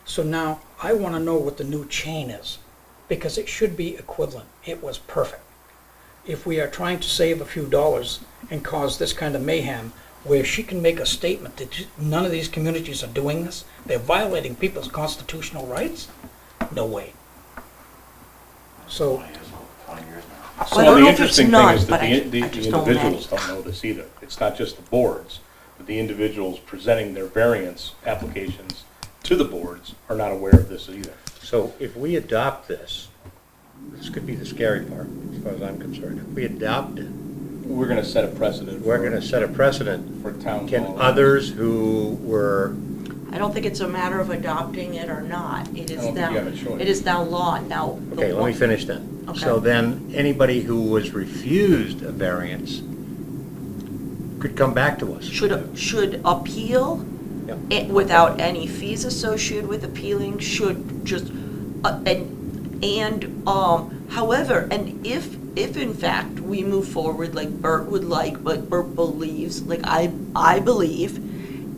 So now I want to know what the new chain is, because it should be equivalent. It was perfect. If we are trying to save a few dollars and cause this kind of mayhem, where she can make a statement that none of these communities are doing this, they're violating people's constitutional rights? No way. So, 20 years now. I So don't the know if it's interesting thing none, is but that I the just know individuals many. don't know this either. It's not just the boards, but the individuals presenting their variance applications to the boards are not aware of this either. So if we adopt this could be the scary part, as far as I'm concerned. If we adopt it, We're gonna set a precedent. we're going to set a precedent. For towns Can all around. others who were, I don't think it's a matter of adopting it or not. It I is don't think now, you have a choice. it is now law. Now, the okay, let me one- finish then. Okay. So then, anybody who was refused a variance could come back to us. should appeal Yep. without any fees associated with appealing, should just, however, and if in fact we move forward like Bert would like, but Bert believes, like I believe,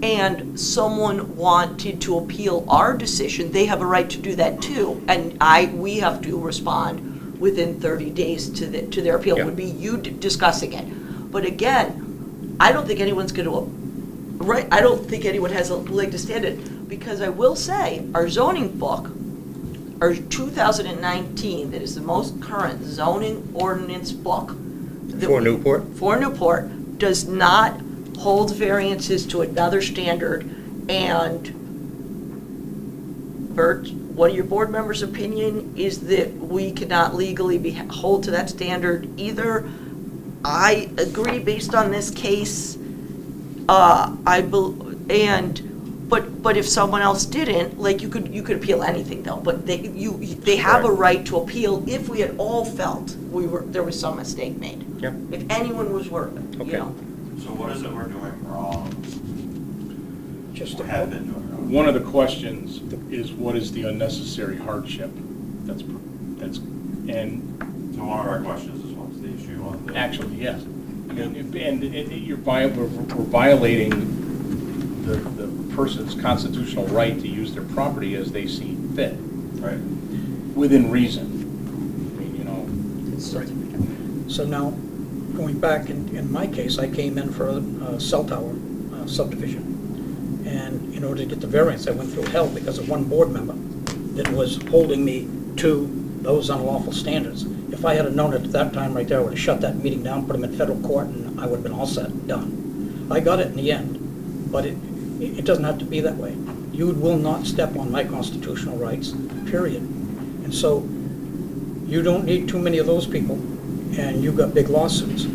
and someone wanted to appeal our decision, they have a right to do that too. And we have to respond within 30 days to their appeal. Yeah. Would be you discussing it. But again, I don't think anyone's going to, right, I don't think anyone has a leg to stand it, because I will say, our zoning book, our 2019, that is the most current zoning ordinance book. that For we- Newport? For Newport, does not hold variances to another standard, and Bert, one of your board members' opinion is that we cannot legally hold to that standard either. I agree based on this case, but if someone else didn't, like, you could appeal anything though, but they have a right to appeal if we had all felt there was some mistake made. Yep. If anyone was worried, you Okay. know. So what is it we're doing wrong? just Or have been doing wrong? One of the questions is what is the unnecessary hardship? And So one of our questions is what's the issue on the? actually, yes. I mean, we're violating the person's constitutional right to use their property as they see fit, Right. within reason. I mean, Right. So now, going back, in my case, I came in for a cell tower subdivision. And in order to get the variance, I went through hell because of one board member that was holding me to those unlawful standards. If I had known it at that time right there, I would have shut that meeting down, put them in federal court, and I would have been all set, done. I got it in the end, but it doesn't have to be that way. You will not step on my constitutional rights, period. And so, you don't need too many of those people, and you've got big lawsuits.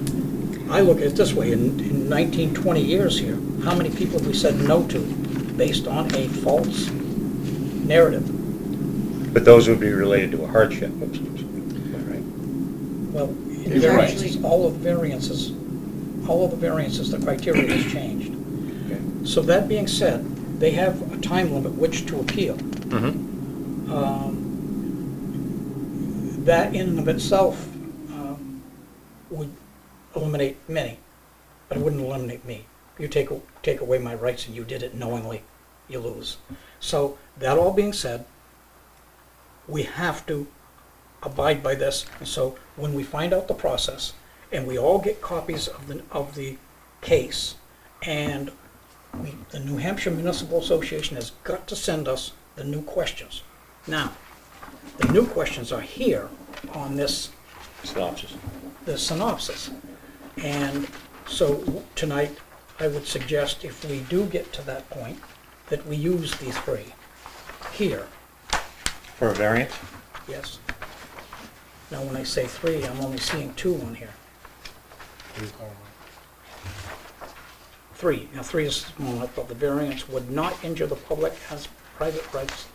I look at it this way, in 19, 20 years here, how many people have we said no to based on a false narrative? But those would be related to a hardship. Right. Well, in You're right. variances, all of the variances, the criteria has changed. Okay. So that being said, they have a time limit which to appeal. Mhm. that in and of itself would eliminate many, but it wouldn't eliminate me. You take away my rights and you did it knowingly, you lose. So that all being said, we have to abide by this. And so when we find out the process and we all get copies of the case, and the New Hampshire Municipal Association has got to send us the new questions. Now, the new questions are here on this Synopsis. the synopsis. And so tonight, I would suggest if we do get to that point, that we use these three here, For a variance? yes. Now, when I say three, I'm only seeing two on here. Three, now three is small enough, but the variance would not injure the public as private rights,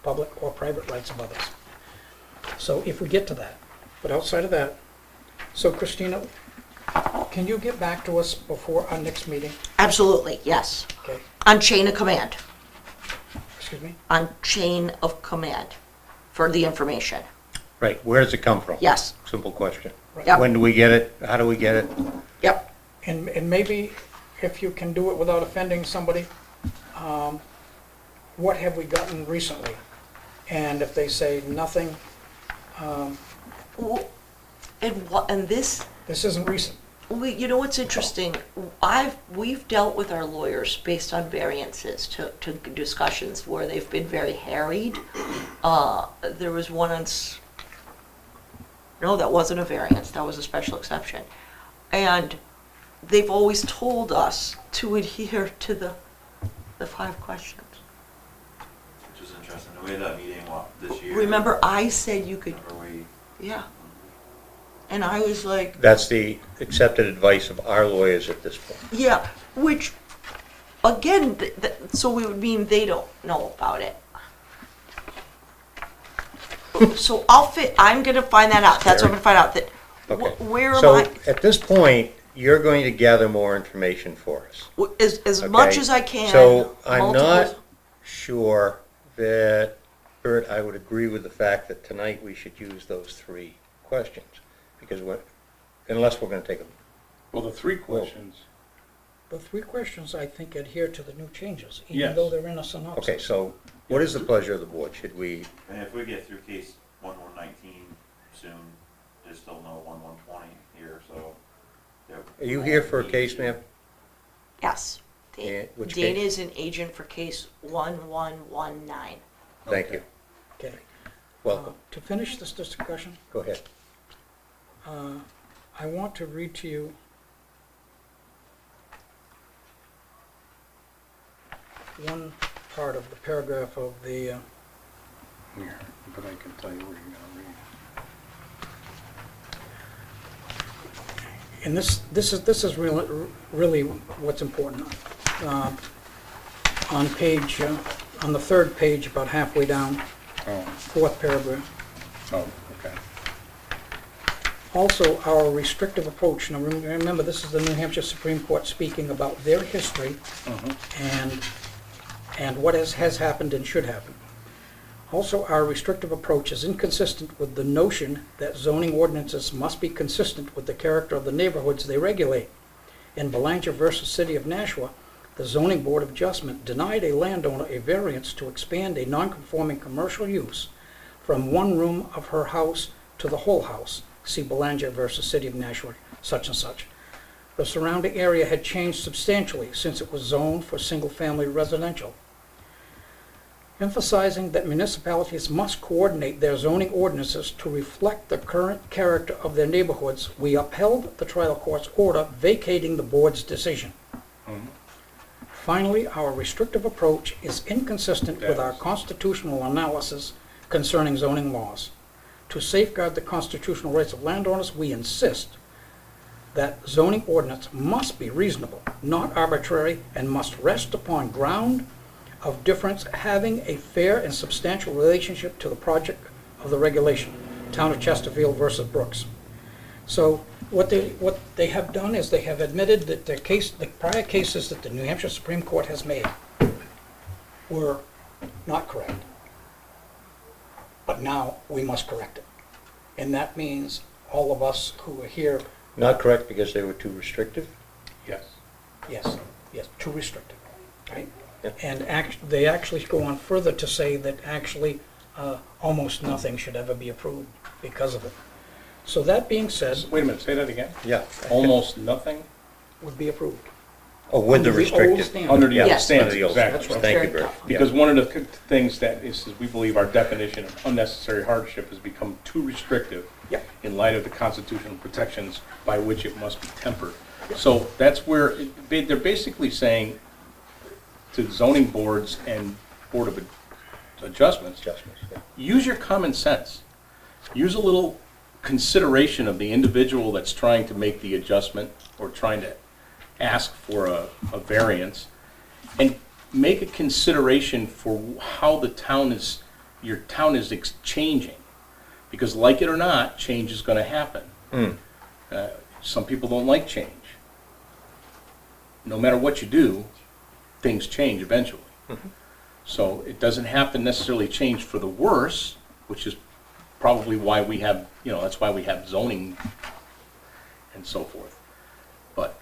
public or private rights of others. So if we get to that, but outside of that, so Christina, can you get back to us before our next meeting? Absolutely, yes. Okay, On chain of command, excuse me? on chain of command for the information. Right, where does it come from? Yes, Simple question. Yep. When do we get it? How do we get it? yep. And maybe if you can do it without offending somebody, what have we gotten recently? And if they say nothing, W- And this, this isn't recent. you know what's interesting? We've dealt with our lawyers based on variances to discussions where they've been very harried. There was one on, no, that wasn't a variance, that was a special exception. And they've always told us to adhere to the 5 questions. Which is interesting. We had that meeting, this year? Remember, I said you could, Or we, yeah. And I was like, That's the accepted advice of our lawyers at this point. yeah, which, again, so we would mean they don't know about it. So I'm gonna find that out, that's what I'm gonna find out, that, Okay. where am So I, at this point, you're going to gather more information for us. as much Okay? as I can. So I'm multiple- not sure that, Bert, I would agree with the fact that tonight we should use those 3 questions. Because unless we're going to take them. Well, the 3 questions, The 3 questions, I think, adhere to the new changes, even Yes. though they're in a synopsis. Okay, so what is the pleasure of the board? Should we, and if we get through case 1119 soon, there's still no 1120 here, so. yeah, are you here for a case, ma'am? Yes. Yeah, which Dana case? is an agent for case 1119. Thank you. Okay. Welcome. To finish this discussion, Go ahead. I want to read to you one part of the paragraph of the, here, but I can tell you where you're gonna read. and this is really what's important. On page, on the 3rd page, about halfway down, Oh, 4th paragraph. oh, okay. Also, our restrictive approach, now remember, this is the New Hampshire Supreme Court speaking about their history and what has happened and should happen. Also, our restrictive approach is inconsistent with the notion that zoning ordinances must be consistent with the character of the neighborhoods they regulate. In Belanger versus City of Nashua, the Zoning Board of Adjustment denied a landowner a variance to expand a non-conforming commercial use from one room of her house to the whole house. See Belanger versus City of Nashua, such and such. The surrounding area had changed substantially since it was zoned for single-family residential. Emphasizing that municipalities must coordinate their zoning ordinances to reflect the current character of their neighborhoods, we upheld the trial court's order vacating the board's decision. Finally, our restrictive approach is inconsistent with our constitutional analysis concerning zoning laws. To safeguard the constitutional rights of landowners, we insist that zoning ordinance must be reasonable, not arbitrary, and must rest upon ground of difference having a fair and substantial relationship to the project of the regulation. Town of Chesterfield versus Brooks. So what they have done is they have admitted that the prior cases that the New Hampshire Supreme Court has made were not correct. But now we must correct it. And that means all of us who are here, Not correct because they were too restrictive? Yes. yes, yes, too restrictive, right? Yep. And they actually go on further to say that actually almost nothing should ever be approved because of it. So that being said, Wait a minute, say that again? Yeah. Almost nothing would be approved. Oh, with the Under the old restrictive. standard. under the Yeah, old Yes. standards, under the old exactly. standards. Thank you, Very Bert. tough. Because one of the things that is, we believe our definition of unnecessary hardship has become too restrictive Yep. in light of the constitutional protections by which it must be tempered. So that's where, they're basically saying to zoning boards and Board of Adjustments, Adjustments, yeah. use your common sense. Use a little consideration of the individual that's trying to make the adjustment or trying to ask for a variance, and make a consideration for how the town is, your town is changing. Because like it or not, change is gonna happen. Some people don't like change. No matter what you do, things change eventually. So it doesn't have to necessarily change for the worse, which is probably why we have, that's why we have zoning and so forth. But,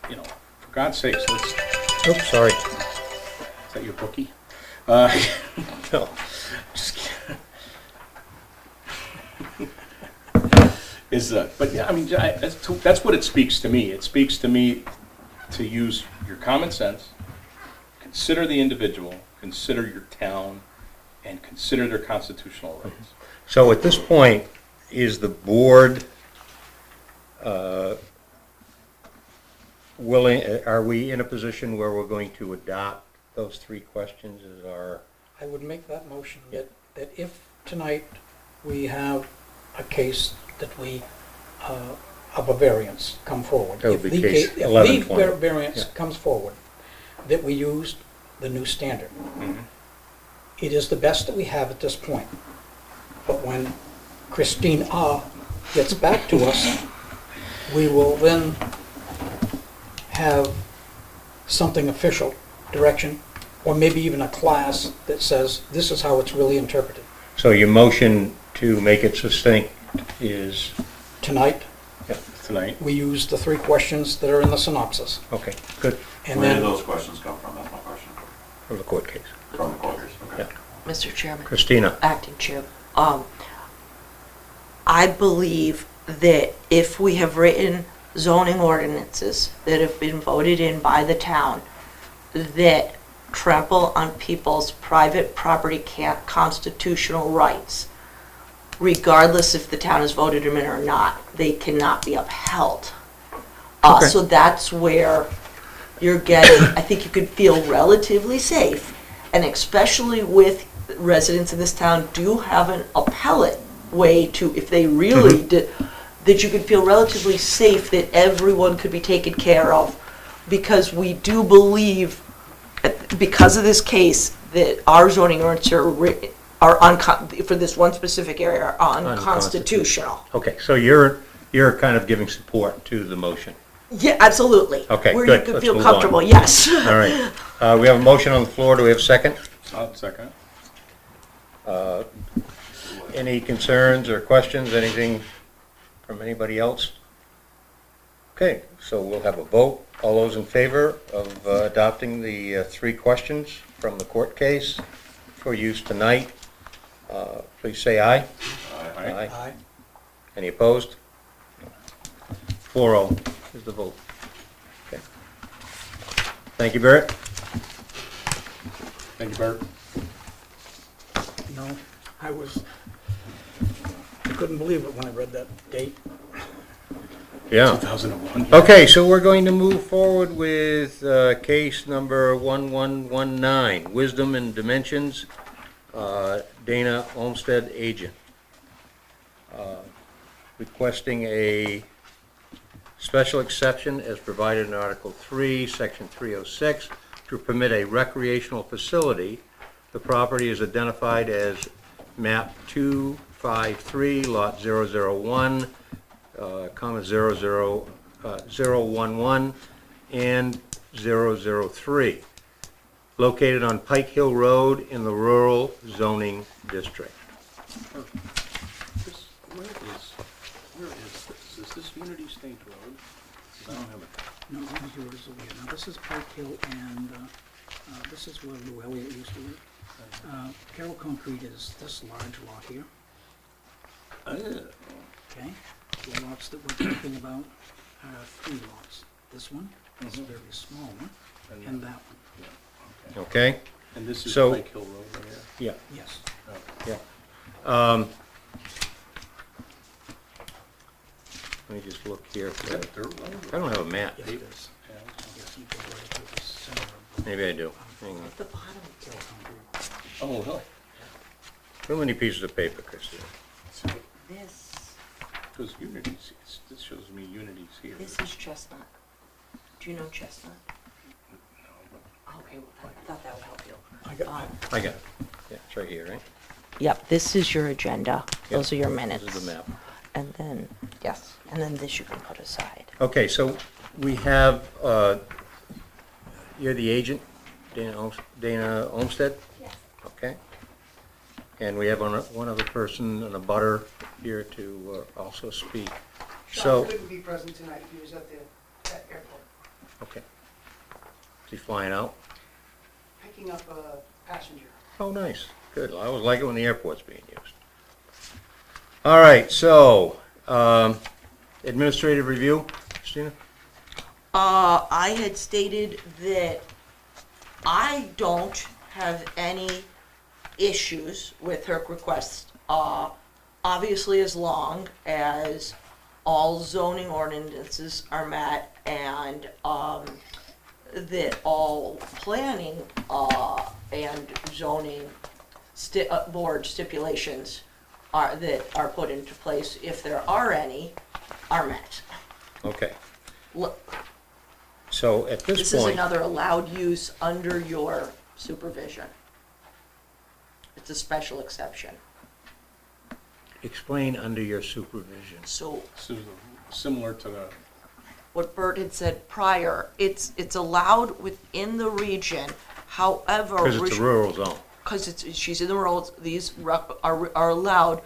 for God's sakes, let's, Oops, sorry. is that your bookie? No. Just kidding. But yeah, I mean, that's what it speaks to me. It speaks to me to use your common sense, consider the individual, consider your town, and consider their constitutional rights. So at this point, is the board willing, are we in a position where we're going to adopt those three questions as our, I would make that motion that if tonight we have a case that we, of a variance come forward. That would if be the case ca- if the 1120. variance Yeah. comes forward, that we use the new standard. Mhm. It is the best that we have at this point. But when Christine gets back to us, we will then have something official, direction, or maybe even a class that says, this is how it's really interpreted. so your motion to make it succinct is, Tonight, Tonight, we use the three questions that are in the synopsis. okay, good, And Where did then, those questions come from? That's my question. from the court case. From the courters, okay. Yeah. Mr. Chairman, Christina? acting chair, I believe that if we have written zoning ordinances that have been voted in by the town that trample on people's private property constitutional rights, regardless if the town has voted them in or not, they cannot be upheld. Okay. So that's where you're getting, I think you could feel relatively safe, and especially with residents in this town do have an appellate way to, if they really did, that you could feel relatively safe that everyone could be taken care of, because we do believe, because of this case, that our zoning ordinances for this one specific area are unconstitutional. Okay, so you're kind of giving support to the motion. Yeah, absolutely. Okay, Where good. you could Let's feel move on. comfortable, yes. All right, we have a motion on the floor, do we have a second? I'll second. Any concerns or questions, anything from anybody else? Okay, so we'll have a vote. All those in favor of adopting the three questions from the court case for use tonight, please say aye. Aye. aye. Any opposed? 4-0 is the vote. Okay. Thank you, Barrett. Thank you, Bert. No, I couldn't believe it when I read that date. Yeah. 2001. Okay, so we're going to move forward with case number 1119, Wisdom and Dimensions, Dana Olmsted, agent. Requesting a special exception as provided in Article 3, Section 306, to permit a recreational facility. The property is identified as map 253, lot 001, comma 011 and 003, located on Pike Hill Road in the rural zoning district. Is this Unity State Road? 'Cause I don't have a, No, this is yours over here. Now, this is Pike Hill, and this is where Lou Elliott used to live. Carroll Concrete is this large lot here, okay? The lots that we're talking about are 3 lots. This one, this Mhm. very small one, and and that one, okay. Okay? And this is So- Lake Hill Road right here? Yeah. yes. Let me just look here. Is that dirt road? I don't have a map. Yes, it is. Yeah. Yes, you go right to the center of Maybe I do. Hang on. At the bottom. Carroll Concrete. Oh, really? Too many pieces of paper, Christine. So this, Because Unity's, this shows me Unity's here. this is Chestnut. Do you know Chestnut? No, but Okay, well, I thought that would help you. I got, I got it. Yeah, it's right here, right? Yep, this is your agenda. Those are your minutes. This is the map. And then, yes, and then this you can put aside. Okay, so we have, you're the agent, Dana Olmsted? Yes. Okay. And we have one other person, and a butter here to also speak. Sean So, couldn't be present tonight, he was at the airport, okay. Is he flying out? picking up a passenger. Oh, nice, good. I always like it when the airport's being used. All right, so, administrative review, Christina? I had stated that I don't have any issues with her request. Obviously, as long as all zoning ordinances are met and, that all planning, and zoning board stipulations that are put into place, if there are any, are met. Okay, Look, so at this this is point, another allowed use under your supervision. It's a special exception. explain under your supervision. So this is similar to the, what Bert had said prior, it's allowed within the region, however. Because it's a rural zone. Because she's in the rural, these are allowed,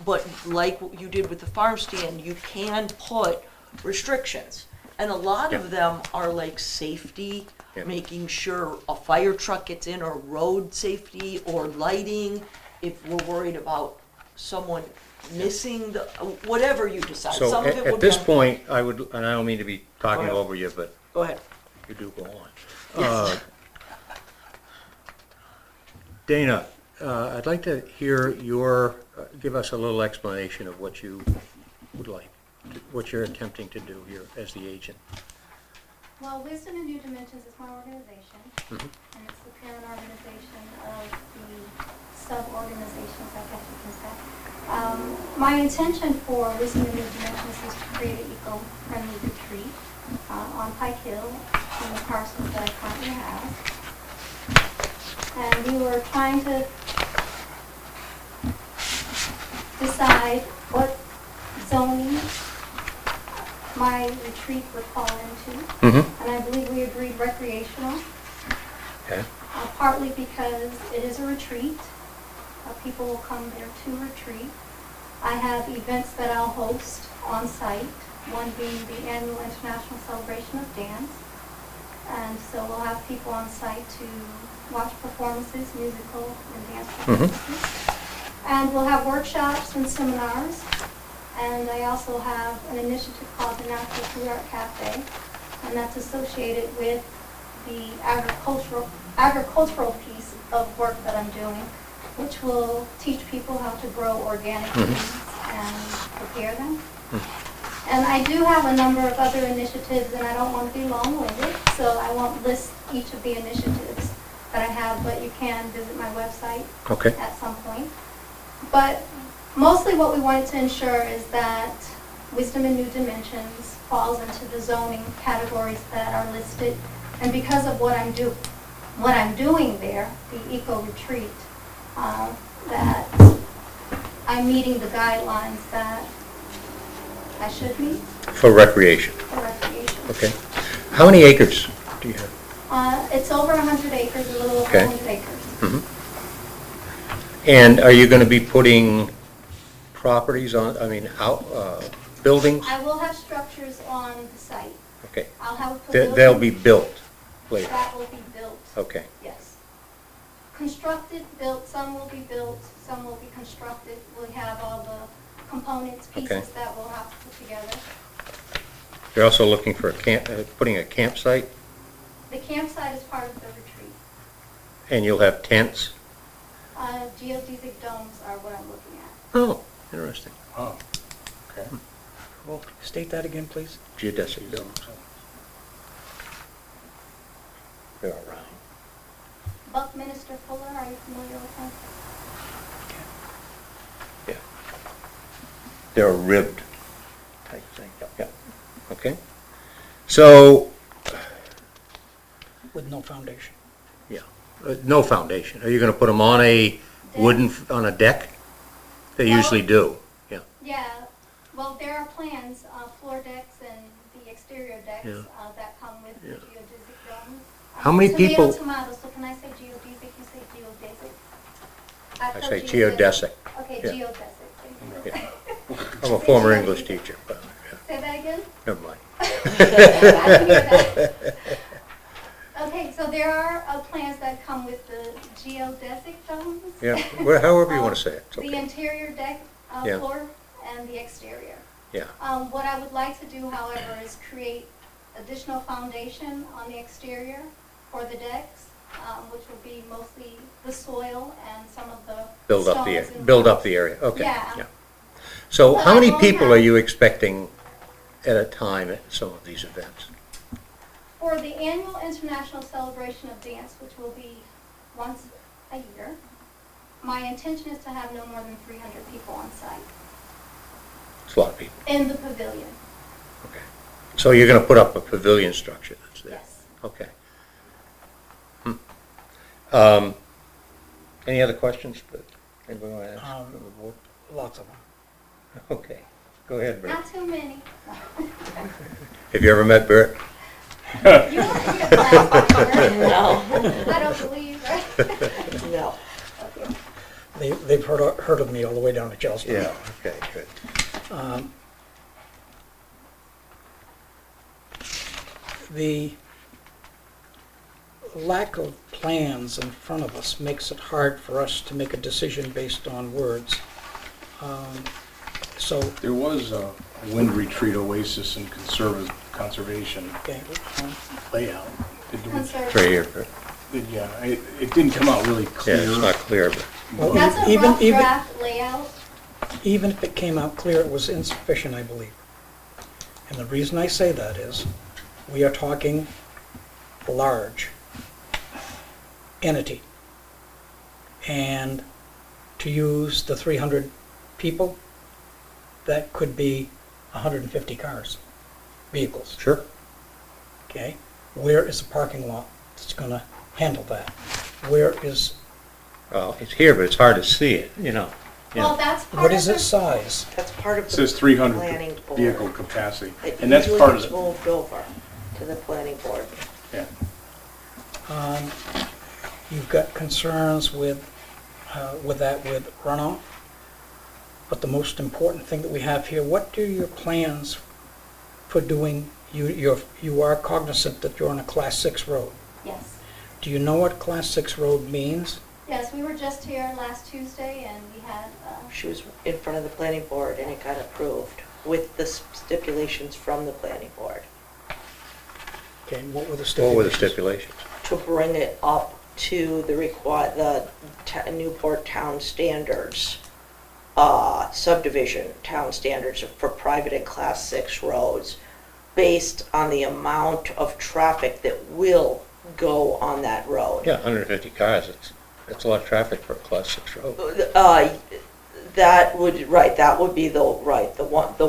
but like what you did with the farm stand, you can put restrictions. And a lot of Yeah. them are like safety, Yeah. making sure a fire truck gets in, or road safety, or lighting, if we're worried about someone missing the, whatever you decide. So Some of it at would this be- point, I would, and I don't mean to be talking Go ahead. over you, but Go ahead. you do go on. Dana, I'd like to hear give us a little explanation of what you would like, what you're attempting to do here as the agent. Well, Wisdom in New Dimensions is my organization, Mhm. and it's the parent organization of the sub-organizations, I guess you can say. My intention for Wisdom in New Dimensions is to create an eco-friendly retreat on Pike Hill in the parcels that I currently have. And we were trying to decide what zoning my retreat would fall into. Mm-hmm. And I believe we agreed recreational, Okay. partly because it is a retreat. People will come there to retreat. I have events that I'll host on site, one being the annual International Celebration of Dance. And so we'll have people on site to watch performances, musical and dance performances. And we'll have workshops and seminars. And I also have an initiative called the Natural Food Art Cafe, and that's associated with the agricultural piece of work that I'm doing, which will teach people how to grow organic foods and prepare them. And I do have a number of other initiatives, and I don't want to be long-winded, so I won't list each of the initiatives that I have, but you can visit my website Okay. at some point. But mostly what we wanted to ensure is that Wisdom in New Dimensions falls into the zoning categories that are listed. And because of what I'm doing there, the eco retreat, that I'm meeting the guidelines that I should meet For recreation. for recreation. Okay. How many acres do you have? It's over 100 acres, a little over Okay. 100 acres. Mhm. And are you going to be putting properties on, buildings? I will have structures on the site. Okay. I'll have a They- pavilion. They'll be built later. That will be built, Okay. yes. Constructed, built, some will be built, some will be constructed. We have all the components, Okay. pieces that we'll have to put together. You're also looking for a putting a campsite, The campsite is part of the retreat. and you'll have tents? Geodesic domes are what I'm looking at. Oh, interesting. Oh, okay. Well, state that again, please. Geodesic domes. They're all round. Buckminster Fuller, are you familiar with them? Yeah. They're a ribbed type thing. Yeah. Okay. So, With no foundation. yeah, no foundation. Are you going to put them on a on a deck? They Well- usually do. Yeah. Yeah, well, there are plans, floor decks and the exterior decks Yeah. that come with the Yeah. geodesic domes. How many people- Tomato, so can I say geodesic, you say geodesic? I've I heard say geodesic. Okay, Yeah. geodesic, thank you. Yeah. I'm a former English teacher, but Say that again? never mind. I didn't hear that. Okay, so there are plans that come with the geodesic domes. Yeah, well, however you want to say it, it's The okay. interior deck, Yeah. floor, and the exterior. Yeah, What I would like to do, however, is create additional foundation on the exterior for the decks, which will be mostly the soil and some of the build up stones and build up rocks. the area, okay. Yeah. So But how I many won't people have- are you expecting at a time at some of these events? For the annual International Celebration of Dance, which will be once a year, my intention is to have no more than 300 people on site It's a lot of people, in the pavilion. okay. So you're going to put up a pavilion structure that's there? Yes. Okay. Any other questions that anybody want to ask Um, from the board? Lots of them. Okay, go ahead, Bert. Not too many. Have you ever met Bert? You want me to laugh, right? No, I don't believe, right? no. They've heard of me all the way down to Charleston. Yeah, okay, good. The lack of plans in front of us makes it hard for us to make a decision based on words. So, There was a wind retreat oasis and conservation okay, layout. Conservative. Right here, Bert. Yeah, it didn't come out really Yeah, clear. it's not clear, but, well, That's a even, rough even, draft layout. even if it came out clear, it was insufficient, I believe. And the reason I say that is, we are talking large entity. And to use the 300 people, that could be 150 cars, vehicles, sure. okay? Where is the parking lot that's gonna handle that? Where is, Well, it's here, but it's hard to see it, you know. Well, that's part what of is the- its size? That's part of It the says 300 planning board. vehicle capacity. It And that's usually part of gets it. moved over to the planning board. Yeah. You've got concerns with that with runoff. But the most important thing that we have here, what are your plans for doing, you are cognizant that you're on a Class 6 road. Yes. Do you know what Class 6 road means? Yes, we were just here last Tuesday and we had, She was in front of the planning board and it got approved with the stipulations from the planning board Okay, and what were the What were the stipulations? stipulations? to bring it up to the Newport town standards, subdivision town standards for private and class 6 roads based on the amount of traffic that will go on that road. Yeah, 150 cars, that's a lot of traffic for a Class 6 road. That would be the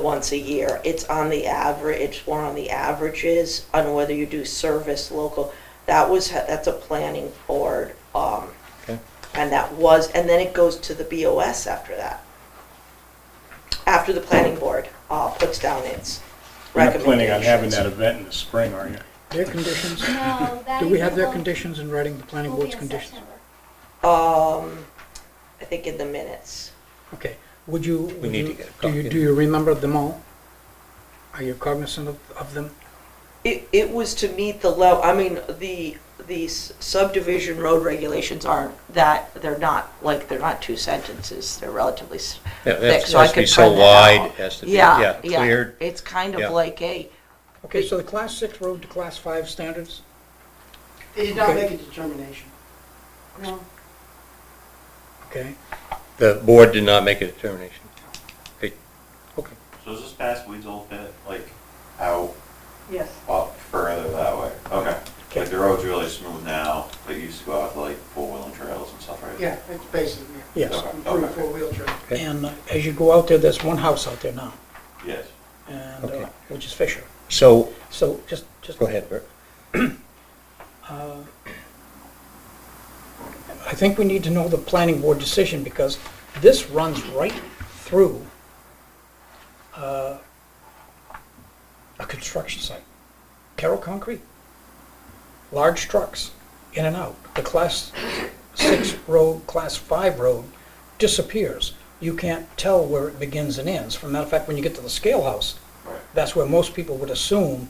once a year. It's on the average, it's more on the averages on whether you do service local. That's a planning board, Okay. and then it goes to the BOS after that. After the planning board, puts down its You're not planning on having recommendations. that event in the spring, are you? Their conditions? no, that Do we have their event conditions in writing, the planning will be board's in conditions? September. I think in the minutes. Okay, would you? We need to get a Do copy. you remember them all? Are you cognizant of them? It was to meet the I mean, the subdivision road regulations aren't that, they're not two sentences, they're relatively Yeah, thick, it so I has to be could so print that wide, out. it has to be, Yeah, yeah, yeah, cleared. it's kind Yeah. of like a, Okay, so the Class 6 road to Class 5 standards? They did not Okay. make a determination. No, Okay, The board did not make a determination. Okay. So is this past Weeds Old Pit, like, out yes. up further that way? Okay. Okay. Like the road's really smooth now, but you used to go out to like four-wheeling trails and stuff, right? Yeah, it's basically, yes. Okay. improved four-wheel drive. Okay. And as you go out there, there's one house out there now, Yes. and, Okay. which is Fisher. So, So just. go ahead, Bert. I think we need to know the planning board decision because this runs right through a construction site. Carroll Concrete. Large trucks, in and out. The Class 6 road, Class 5 road disappears. You can't tell where it begins and ends. As a matter of fact, when you get to the scale house, Right. that's where most people would assume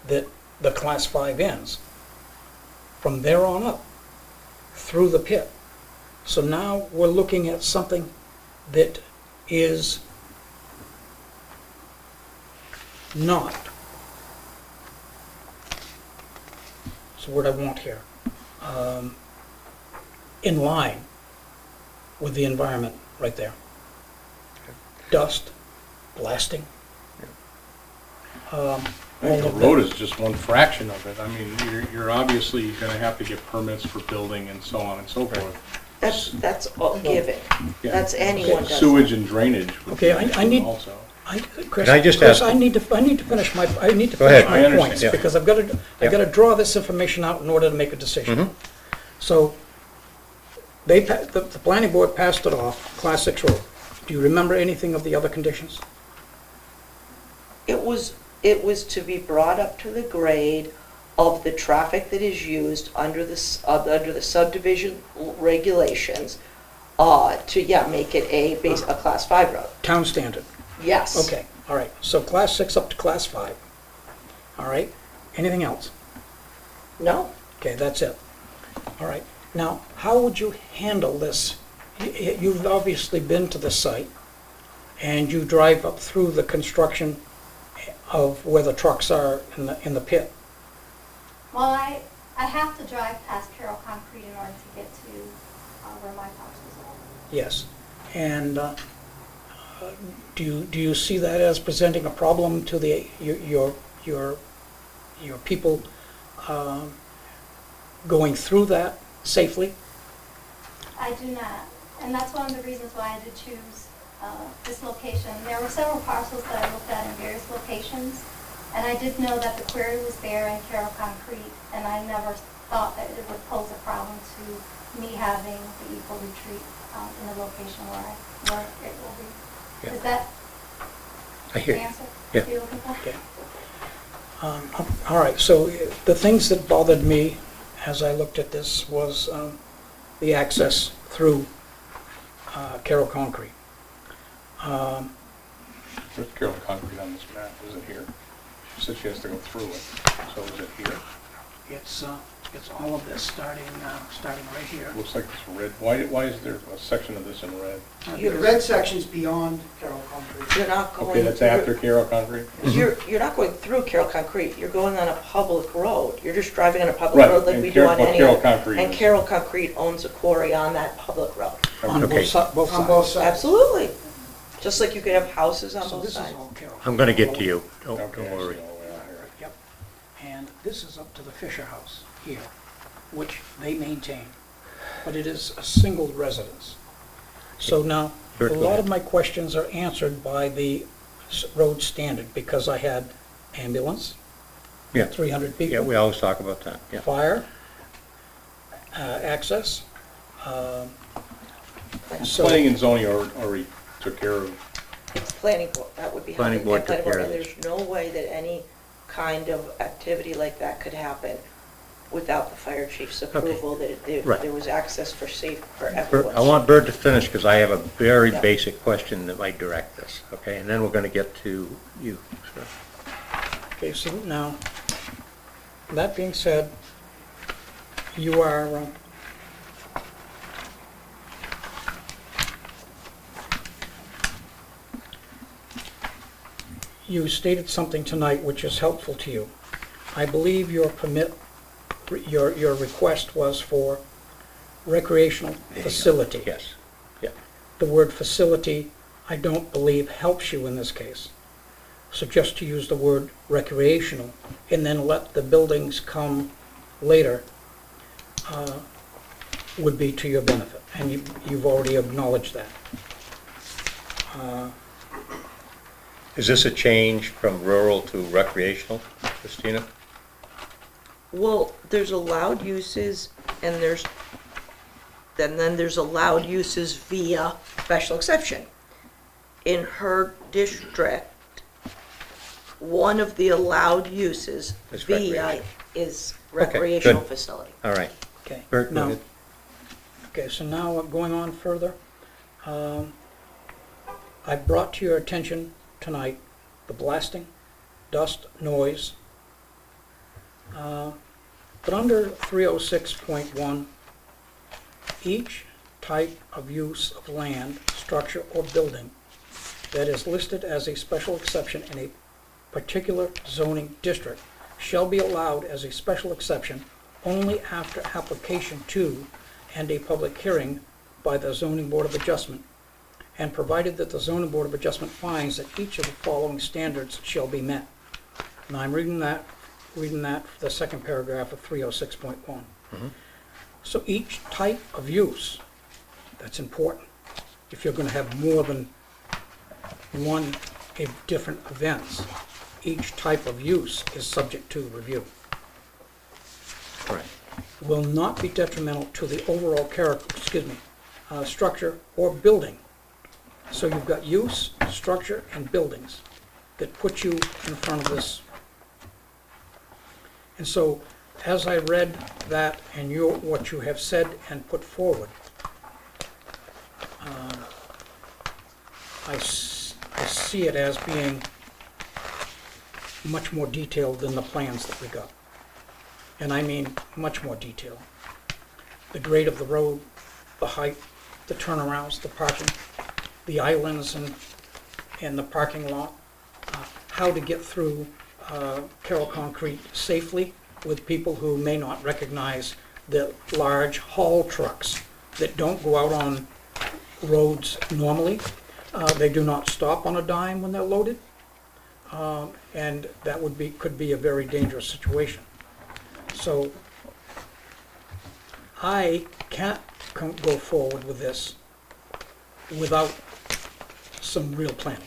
that the Class 5 ends. From there on up, through the pit. So now we're looking at something that is not, it's the word I want here, in line with the environment right there. Dust, blasting. I think the road is just one fraction of it. I mean, you're obviously gonna have to get permits for building and so on and so forth. that's all given. Yeah. That's anyone does. Sewage and drainage would Okay, be I need- also. Chris, Can I just Chris, ask- I need to finish my, Go ahead. my I understand, points, yeah. because I've got to Yeah. draw this information out in order to make a decision. Mhm. So, the planning board passed it off, Class 6 road. Do you remember anything of the other conditions? It was to be brought up to the grade of the traffic that is used under under the subdivision regulations, make it a Class 5 road. Town standard. Yes. Okay, all right. So Class 6 up to Class 5. All right. Anything else? No? Okay, that's it. All right. Now, how would you handle this? You've obviously been to the site, and you drive up through the construction of where the trucks are in the pit. Well, I have to drive past Carroll Concrete in order to get to where my house is at. Yes. And do you see that as presenting a problem to your people going through that safely? I do not, and that's one of the reasons why I did choose this location. There were several parcels that I looked at in various locations, and I did know that the quarry was there in Carroll Concrete, and I never thought that it would pose a problem to me having the Eco Retreat in the location where it will be. Yeah. Is that I hear the you. answer Yeah. you're looking for? Okay. All right, so the things that bothered me as I looked at this was the access through Carroll Concrete. Where's Carroll Concrete on this map? Is it here? She said she has to go through it. So is it here? It's all of this starting right here. Looks like it's red. Why is there a section of this in red? The red section's beyond Carroll Concrete. You're not going. Okay, that's through- after Carroll Concrete? You're not going through Carroll Concrete, you're going on a public road. You're just driving on a public Right, road like and we do on what any Carroll other. Concrete And is. Carroll Concrete owns a quarry on that public road. On Okay. both On both sides. sides. Absolutely. Just like you could have houses on So both this is sides. all Carroll. I'm gonna get to you. Okay, I Don't see worry. all the way out here. Yep. And this is up to the Fisher House here, which they maintain, but it is a single residence. So now, a Bert, go lot ahead. of my questions are answered by the road standard, because I had ambulance, Yeah. 300 people. Yeah, we always talk about that, yeah. Fire, access. So, Planning and zoning already took care of, It's planning board, that would be. Planning happening at board took care of And there's no way that any kind of activity like that could happen without the fire chief's approval, that Right. there was access for Bert, everyone. I want Bert to finish, because I have a very Yeah. basic question that might direct this, okay? And then we're gonna get to you, sir. Okay, so now, that being said, you are, you stated something tonight which is helpful to you. I believe your request was for recreational facility. Yes, yeah. The word facility, I don't believe helps you in this case. So just to use the word recreational, and then let the buildings come later, would be to your benefit, and you've already acknowledged that. Is this a change from rural to recreational, Christina? Well, there's allowed uses and then there's allowed uses via special exception. In her district, one of the allowed uses Is via recreation. is Okay, recreational good. facility. All right. Okay. Bert, go Now, ahead. okay, so now going on further, I brought to your attention tonight the blasting, dust, noise. But under 306.1, each type of use of land, structure, or building that is listed as a special exception in a particular zoning district shall be allowed as a special exception only after application to and a public hearing by the Zoning Board of Adjustment, and provided that the Zoning Board of Adjustment finds that each of the following standards shall be met. Now, I'm reading that for the second paragraph of 306.1. So each type of use, that's important. If you're going to have more than one of different events, each type of use is subject to review. Right. Will not be detrimental to the overall structure or building. So you've got use, structure, and buildings that put you in front of this. And so, as I read that and what you have said and put forward, I see it as being much more detailed than the plans that we got. And I mean much more detailed. The grade of the road, the height, the turnarounds, the parking, the islands and the parking lot, how to get through Carroll Concrete safely with people who may not recognize the large haul trucks that don't go out on roads normally. They do not stop on a dime when they're loaded, and that could be a very dangerous situation. So I can't go forward with this without some real planning.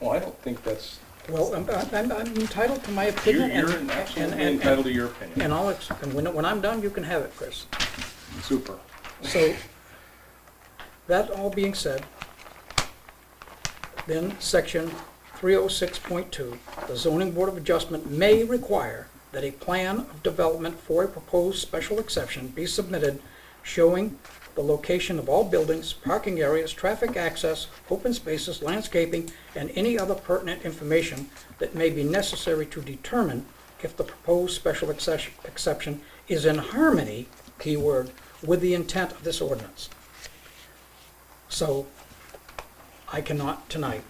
Well, I don't think that's, Well, I'm entitled to my opinion. you're and- absolutely and- entitled to your opinion. And when I'm done, you can have it, Chris. Super. So, that all being said, then section 306.2, the zoning board of adjustment may require that a plan of development for a proposed special exception be submitted showing the location of all buildings, parking areas, traffic access, open spaces, landscaping, and any other pertinent information that may be necessary to determine if the proposed special exception is in harmony, keyword, with the intent of this ordinance. So, I cannot tonight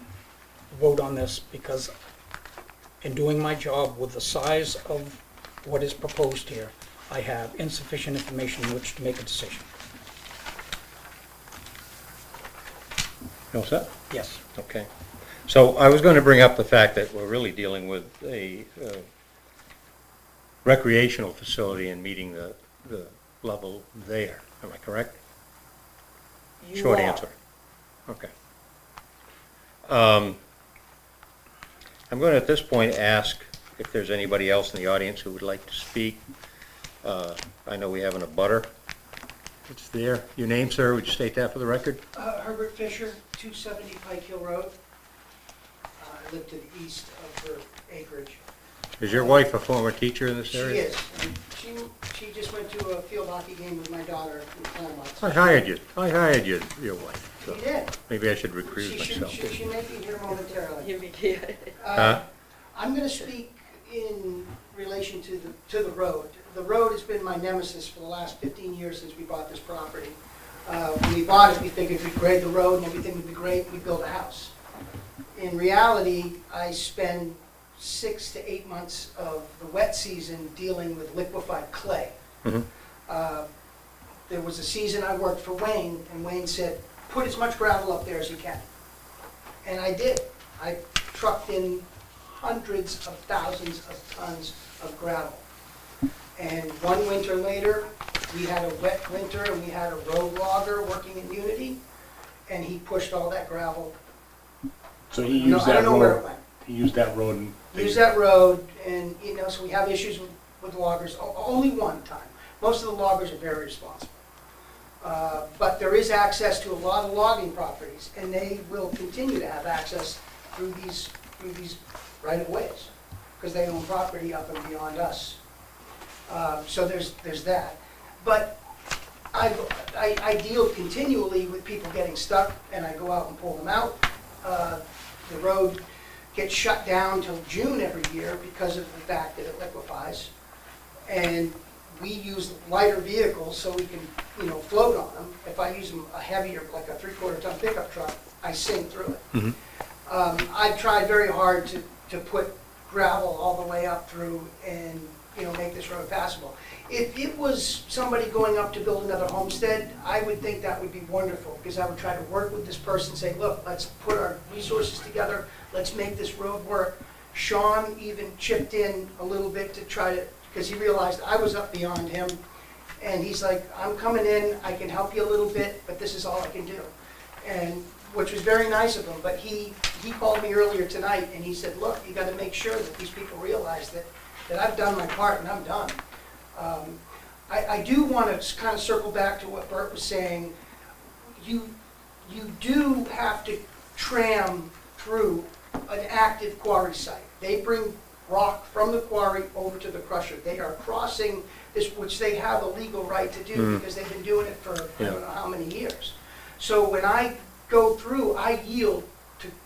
vote on this because in doing my job with the size of what is proposed here, I have insufficient information in which to make a decision. You all set? Yes. Okay. So I was going to bring up the fact that we're really dealing with a recreational facility and meeting the level there. Am I correct? You Short are. answer. Okay. I'm going to at this point ask if there's anybody else in the audience who would like to speak. I know we have an abutter. It's there. Your name, sir, would you state that for the record? Herbert Fisher, 270 Pike Hill Road. I live to the east of her acreage. Is your wife a former teacher in this She area? is. And she just went to a field hockey game with my daughter in Claremont. I hired you. I hired you, your wife. So You did. maybe I should recruit She myself. may be here momentarily. Huh? I'm gonna speak in relation to the road. The road has been my nemesis for the last 15 years since we bought this property. When we bought it, we figured we'd grade the road and everything would be great, we'd build a house. In reality, I spend 6 to 8 months of the wet season dealing with liquefied clay. Mhm. There was a season I worked for Wayne, and Wayne said, put as much gravel up there as you can. And I did. I trucked in hundreds of thousands of tons of gravel. And one winter later, we had a wet winter, and we had a road logger working in Unity, and he pushed all that gravel. So he No, used I that don't know where it road, went. he used that road and. Use that road, and, you know, so we have issues with loggers, only one time. Most of the loggers are very responsible. But there is access to a lot of logging properties, and they will continue to have access through these right-of-ways, because they own property up and beyond us. So there's that. But I deal continually with people getting stuck, and I go out and pull them out. The road gets shut down till June every year because of the fact that it liquefies. And we use lighter vehicles so we can, you know, float on them. If I use a heavier, like a 3/4 ton pickup truck, I sink through it. I've tried very hard to put gravel all the way up through and, you know, make this road passable. If it was somebody going up to build another homestead, I would think that would be wonderful, because I would try to work with this person, say, look, let's put our resources together, let's make this road work. Sean even chipped in a little bit to try to, because he realized I was up beyond him, and he's like, I'm coming in, I can help you a little bit, but this is all I can do. And, which was very nice of him, but he called me earlier tonight, and he said, look, you gotta make sure that these people realize that I've done my part and I'm done. I do want to kind of circle back to what Bert was saying. You do have to tram through an active quarry site. They bring rock from the quarry over to the crusher. They are crossing this, which they have a legal right to do because they've been doing it for I don't know how many years. So when I go through, I yield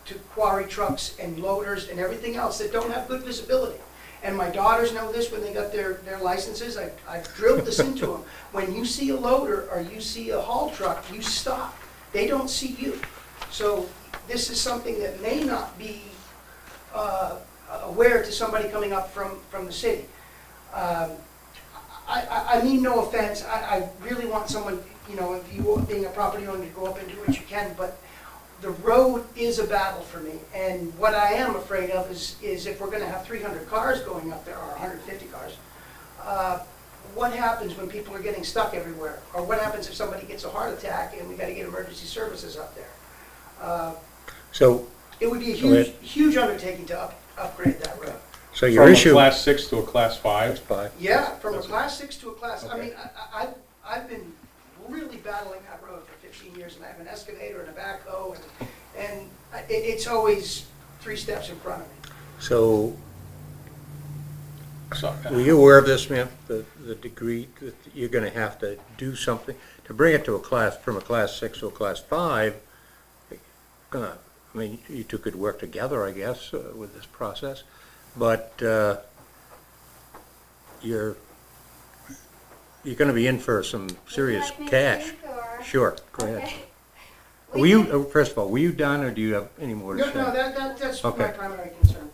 to quarry trucks and loaders and everything else that don't have good visibility. And my daughters know this when they got their licenses. I've drilled this into them. When you see a loader or you see a haul truck, you stop. They don't see you. So this is something that may not be aware to somebody coming up from the city. I mean no offense. I really want someone, you know, if you being a property owner, to go up and do what you can, but the road is a battle for me, and what I am afraid of is if we're gonna have 300 cars going up there, or 150 cars, what happens when people are getting stuck everywhere? Or what happens if somebody gets a heart attack and we gotta get emergency services up there? So, It would be a Go ahead. huge undertaking to upgrade that road. so your From a issue. class 6 to a class 5. Five. Yeah, from a class 6 to a class, I Okay. mean, I've been really battling that road for 15 years, and I have an excavator and a backhoe, and it's always 3 steps in front of me. So, So, were you aware of this, ma'am? The degree that you're gonna have to do something to bring it to a class, from a class 6 to a class 5? I mean, you two could work together, I guess, with this process, but you're gonna be in for some serious Would you like me to cash. speak, or- Sure, go ahead. Okay. Were We you, did- first of all, were you done, or do you have any more to No, say? no, that's my Okay. primary concern.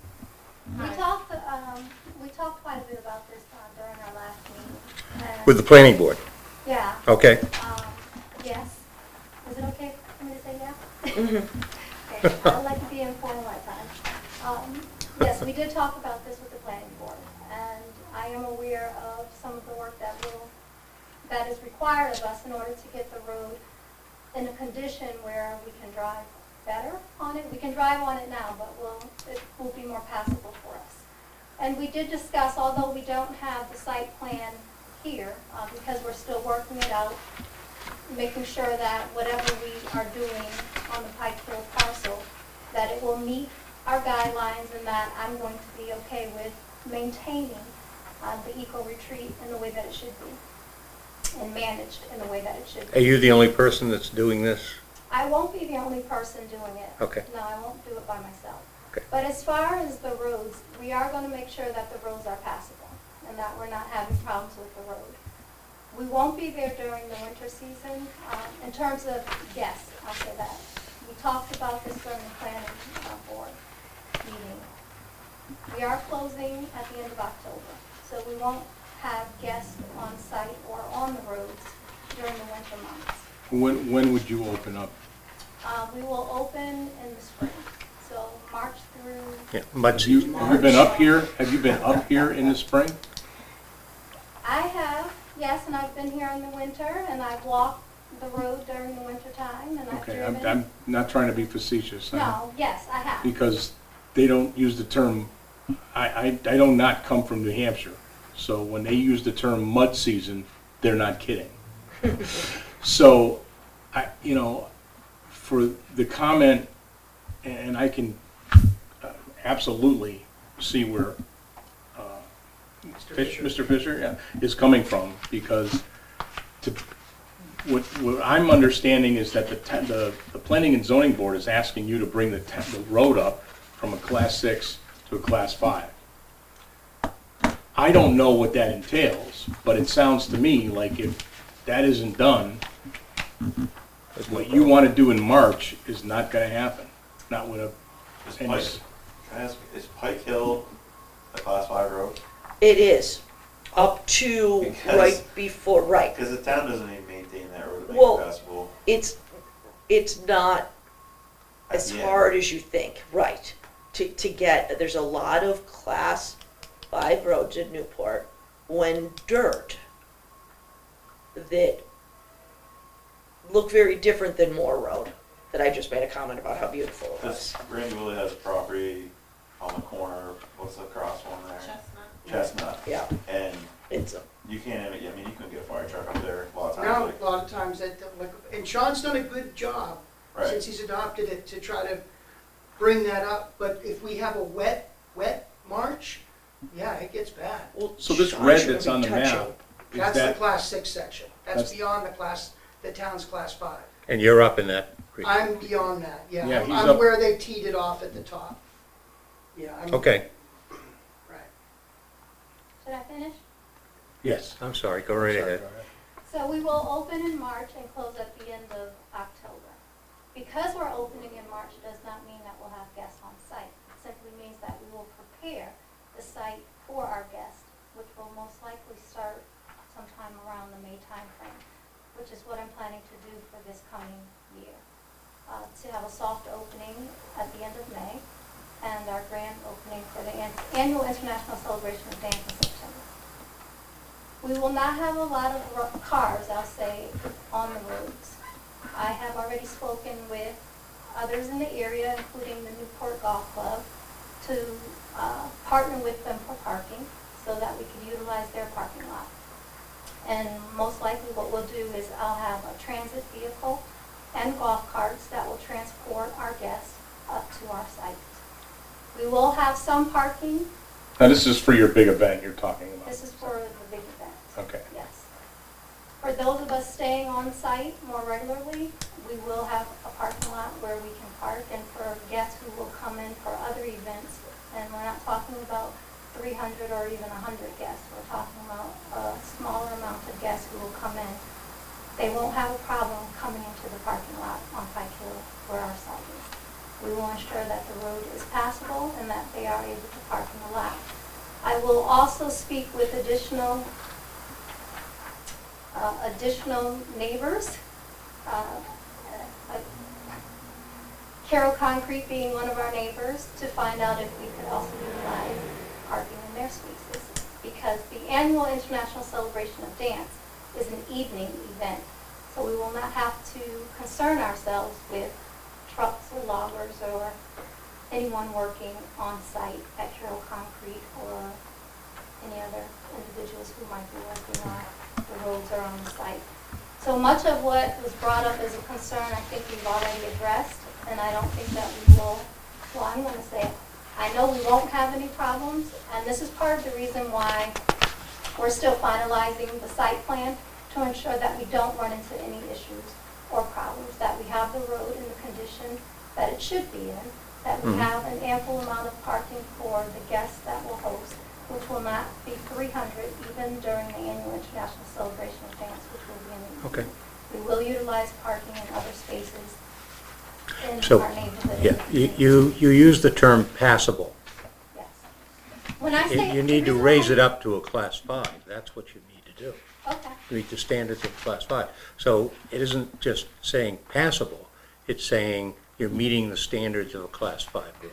We talked quite a bit about this during our last meeting. and- With the planning board? Yeah, Okay. yes. Is it okay for me to say yeah? Okay, I'd like to be informed my time. Yes, we did talk about this with the planning board, and I am aware of some of the work that is required of us in order to get the road in a condition where we can drive better on it. We can drive on it now, but it will be more passable for us. And we did discuss, although we don't have the site plan here, because we're still working it out, making sure that whatever we are doing on the Pike Hill parcel, that it will meet our guidelines, and that I'm going to be okay with maintaining the eco retreat in the way that it should be, and managed in the way that it should Are be. you the only person that's doing this? I won't be the only person doing it. Okay. No, I won't do it by myself. Okay. But as far as the roads, we are gonna make sure that the roads are passable and that we're not having problems with the road. We won't be there during the winter season, in terms of guests, I'll say that. We talked about this during the planning board meeting. We are closing at the end of October, so we won't have guests on site or on the roads during the winter months. When would you open up? We will open in the spring, so March through, Yeah, mud Have you season. been up here? Have you been up here in the spring? I have, yes, and I've been here in the winter, and I've walked the road during the winter time, and I've Okay, driven. I'm not trying to be facetious. No, yes, I have. Because they don't use the term, I do not come from New Hampshire, so when they use the term mud season, they're not kidding. So, for the comment, and I can absolutely see where Mr. Fisher, yeah, is coming from, because what I'm understanding is that the Planning and Zoning Board is asking you to bring the road up from a Class 6 to a Class 5. I don't know what that entails, but it sounds to me like if that isn't done, what you want to do in March is not going to happen, not with a. Is Pike, can I ask, is Pike Hill a Class 5 road? It is, up to Because- right before, right. Because the town doesn't even maintain that road to make Well, it passable. It's not At as the end. hard as you think, right. To get, there's a lot of Class 5 roads in Newport when dirt that look very different than Moore Road, that I just made a comment about how beautiful it was. This Randy Willie has property on the corner, what's the cross one there? Chestnut. Yeah, And it's, you can't, I mean, you couldn't get a fire truck up there a lot of times. Now, like- a lot of times, and Sean's done a good job Right. since he's adopted it to try to bring that up, but if we have a wet March, yeah, it gets bad. well. So this Sean red shouldn't that's be on the touching. map, is That's the that, Class 6 section. That's That's- beyond the town's Class 5. And you're up in that creek. I'm beyond that, yeah. Yeah, he's I'm up- where they teed it off at the top. Yeah, I'm. Okay, Right. Should I finish? yes. I'm sorry, go right ahead. So we will open in March and close at the end of October. Because we're opening in March does not mean that we'll have guests on site. It simply means that we will prepare the site for our guests, which will most likely start sometime around the May timeframe, which is what I'm planning to do for this coming year. To have a soft opening at the end of May and our grand opening for the annual International Celebration of Dance in September. We will not have a lot of cars, I'll say, on the roads. I have already spoken with others in the area, including the Newport Golf Club, to partner with them for parking so that we can utilize their parking lot. And most likely what we'll do is I'll have a transit vehicle and golf carts that will transport our guests up to our site. We will have some parking. Now, this is for your big event you're talking about. This is for the big event. Okay. Yes. For those of us staying on site more regularly, we will have a parking lot where we can park, and for guests who will come in for other events, and we're not talking about 300 or even 100 guests, we're talking about a smaller amount of guests who will come in. They won't have a problem coming into the parking lot on Pike Hill where our site is. We will ensure that the road is passable and that they are able to park in the lot. I will also speak with additional neighbors. Carroll Concrete being one of our neighbors, to find out if we could also utilize parking in their spaces. Because the annual International Celebration of Dance is an evening event, so we will not have to concern ourselves with trucks or loggers or anyone working on site at Carroll Concrete or any other individuals who might be working on the roads or on the site. So much of what was brought up as a concern, I think we've already addressed, and I don't think that we will, well, I'm going to say it. I know we won't have any problems, and this is part of the reason why we're still finalizing the site plan, to ensure that we don't run into any issues or problems, that we have the road in the condition that it should be in, that we have an ample amount of parking for the guests that will host, which will not be 300 even during the annual International Celebration of Dance, which will be in the Okay. evening. We will utilize parking in other spaces in So, our neighborhood. Yeah, you use the term passable. Yes. When I say. You need to the reason raise why- it up to a class 5. That's what you need to do. Okay. Meet the standards of class 5. So it isn't just saying passable, it's saying you're meeting the standards of a class 5 road.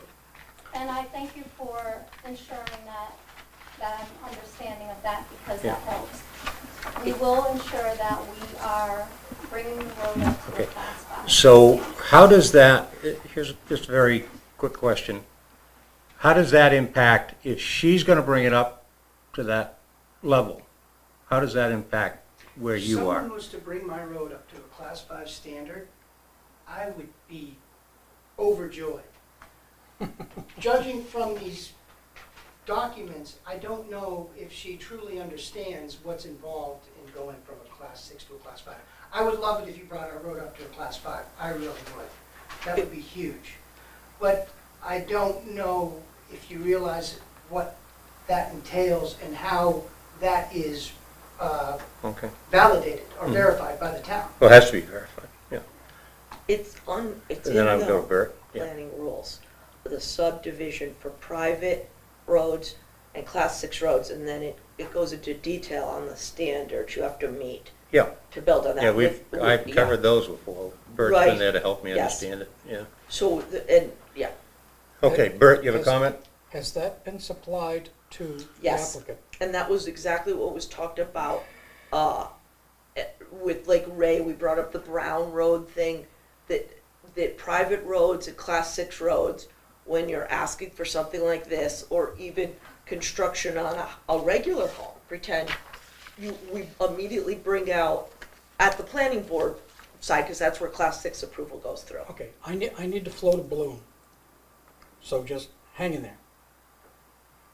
And I thank you for ensuring that I'm understanding of that, because that Yeah. helps. We will ensure that we are bringing the road up to a Okay. class 5. So how does that, here's just a very quick question. How does that impact, if she's going to bring it up to that level, how does that impact where If you are? someone was to bring my road up to a class 5 standard, I would be overjoyed. Judging from these documents, I don't know if she truly understands what's involved in going from a class 6 to a class 5. I would love it if you brought our road up to a class 5. I really would. That would be huge. But I don't know if you realize what that entails and how that is Okay. validated or Mhm. verified by the town. Well, it has to be verified, yeah. It's in And then I would go to the Bert. Yeah. planning rules, the subdivision for private roads and class 6 roads, and then it goes into detail on the standards you have to meet Yeah, to build on that. yeah, I've Yeah. covered those before. Bert's Right. been there to help me Yes. understand it, yeah. So, and, yeah, Okay, Bert, you have a Yes. comment? Has that been supplied to the Yes. applicant? and that was exactly what was talked about, with Lake Ray, we brought up the Brown Road thing, that private roads and class 6 roads, when you're asking for something like this, or even construction on a regular home, pretend, we immediately bring out at the planning board side, because that's where class 6 approval goes through. Okay, I need to float a balloon. So just hang in there.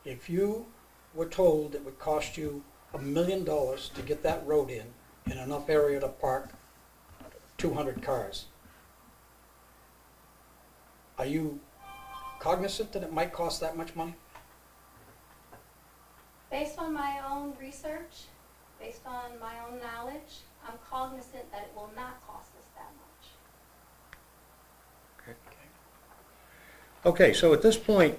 If you were told it would cost you $1 million to get that road in and enough area to park 200 cars, are you cognizant that it might cost that much money? Based on my own research, based on my own knowledge, I'm cognizant that it will not cost us that much. Okay, so at this point,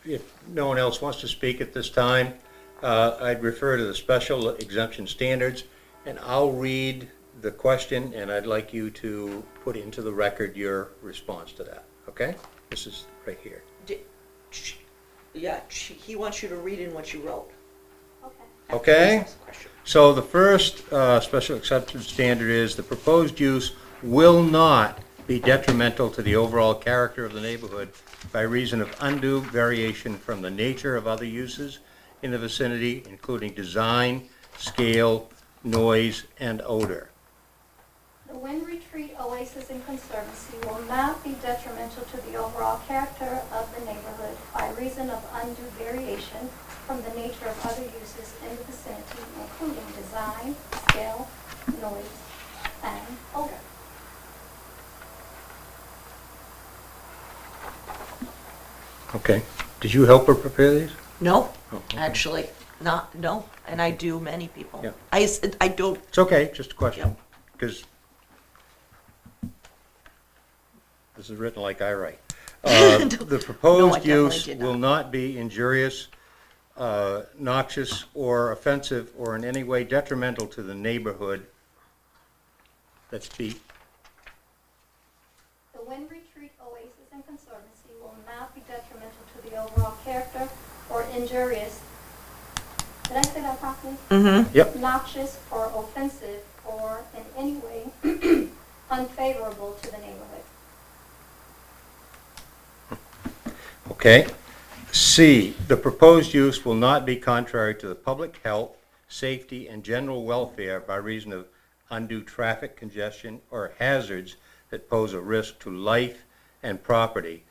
if no one else wants to speak at this time, I'd refer to the special exemption standards, and I'll read the question, and I'd like you to put into the record your response to that, okay? This is right here. He wants you to read in what you wrote. Okay. Okay? That's the question. So the first special exception standard is the proposed use will not be detrimental to the overall character of the neighborhood by reason of undue variation from the nature of other uses in the vicinity, including design, scale, noise, and odor. The Wind Retreat Oasis and Conservancy will not be detrimental to the overall character of the neighborhood by reason of undue variation from the nature of other uses in the vicinity, including design, scale, noise, and odor. Okay. Did you help her prepare these? No, Oh, okay. actually, no, and I do many people. Yeah. I don't, It's okay, just a question, because this is written like I write. The No, I proposed definitely use did will not. not be injurious, noxious, or offensive, or in any way detrimental to the neighborhood. That's B. The Wind Retreat Oasis and Conservancy will not be detrimental to the overall character or injurious, did I say that properly? Yep. Noxious or offensive or in any way unfavorable to the neighborhood. Okay. C, the proposed use will not be contrary to the public health, safety, and general welfare by reason of undue traffic congestion or hazards that pose a risk to life and property,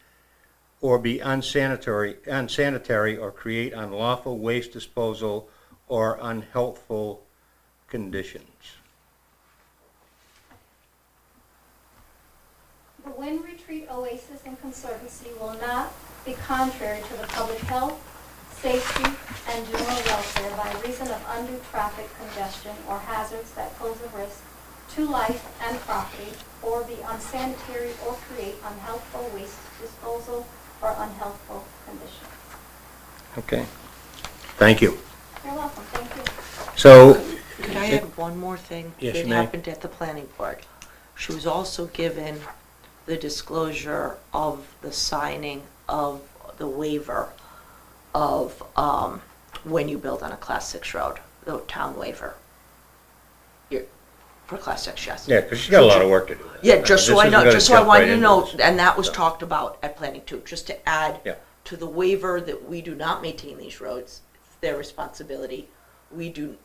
or be unsanitary or create unlawful waste disposal or unhealthful conditions. The Wind Retreat Oasis and Conservancy will not be contrary to the public health, safety, and general welfare by reason of undue traffic congestion or hazards that pose a risk to life and property, or be unsanitary or create unhealthful waste disposal or unhealthful conditions. Okay. Thank you. You're welcome, thank you. So, Could I add one more thing? Yes, you That may. happened at the planning board. She was also given the disclosure of the signing of the waiver of, when you build on a Class 6 road, the town waiver. For Class 6, yes. yeah, because she's got a lot of work to do. Yeah, just so This I is know, gonna just so I jump wanted right you to into know, this. and that was So, talked about at planning too, just to add Yeah. to the waiver that we do not maintain these roads, it's their responsibility. We do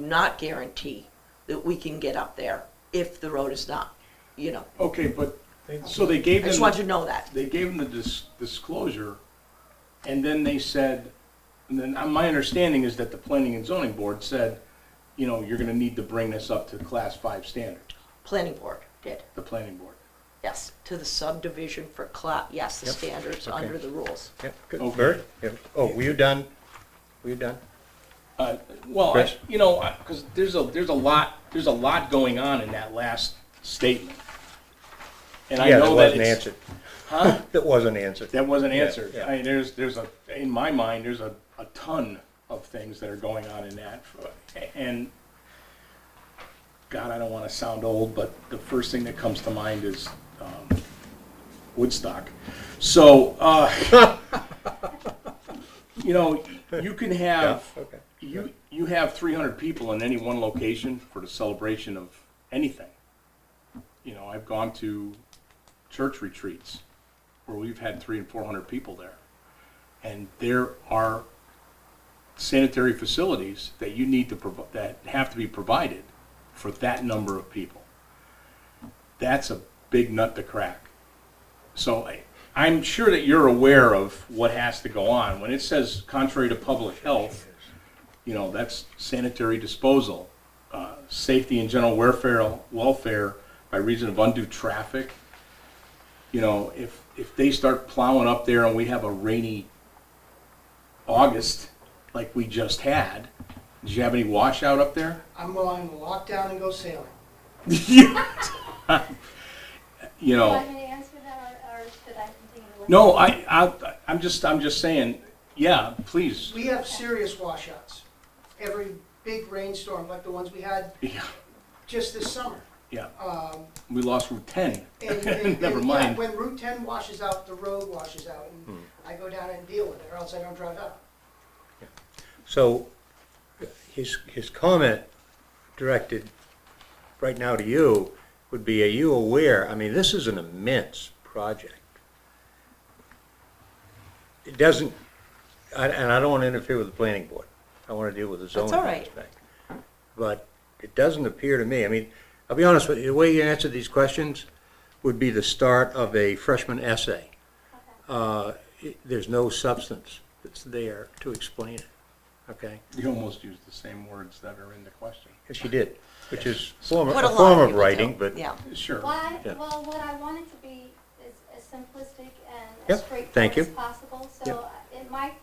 not guarantee that we can get up there if the road is not, you know. Okay, but, so they gave I them. just wanted you to know that. They gave them the disclosure, and then they said, and then my understanding is that the planning and zoning board said, you know, you're gonna need to bring this up to Class 5 standard, Planning board did, the planning board. yes, to the subdivision for yes, the Yep. standards Okay. under the rules. Yeah, good. Okay. Bert? Yeah. Oh, were you done? Were you done? Well, Chris? you know, because there's a lot going on in that last statement. And I Yeah, know that that wasn't it's. answered. Huh? That wasn't answered. That wasn't Yeah, answered. yeah. I mean, in my mind, there's a ton of things that are going on in that. And, God, I don't want to sound old, but the first thing that comes to mind is Woodstock. So, you know, you can have, Yeah, okay. you have 300 people in any one location for the celebration of anything. You know, I've gone to church retreats where we've had 300 and 400 people there. And there are sanitary facilities that you need to that have to be provided for that number of people. That's a big nut to crack. So I'm sure that you're aware of what has to go on. When it says contrary to public health, you know, that's sanitary disposal, safety and general welfare by reason of undue traffic. You know, if they start plowing up there and we have a rainy August like we just had, did you have any washout up there? I'm willing to lock down and go sailing. You Do you know, want me to answer that, or should I continue to listen? no, I'm just saying, yeah, please. We have serious washouts. Every big rainstorm, like the ones we had Yeah, just this summer. yeah. Um, We lost Route 10. and Never yeah, mind. when Route 10 washes out, the road washes out, and I go down and deal with it, or else I don't drive out. So, his comment directed right now to you would be, are you aware, I mean, this is an immense project. It doesn't, and I don't want to interfere with the planning board. I want to deal with the zoning all right. aspect. But it doesn't appear to me, I mean, I'll be honest with you, the way you answer these questions would be the start of a freshman essay. There's no substance that's there to explain it, okay? You almost used the same words that are in the question. Yes, you did, which is a What form a lot of people do. writing, but Yeah. Sure. Yeah. Well, what I want it to be is as simplistic and Yep, as straightforward thank you. as possible. So it might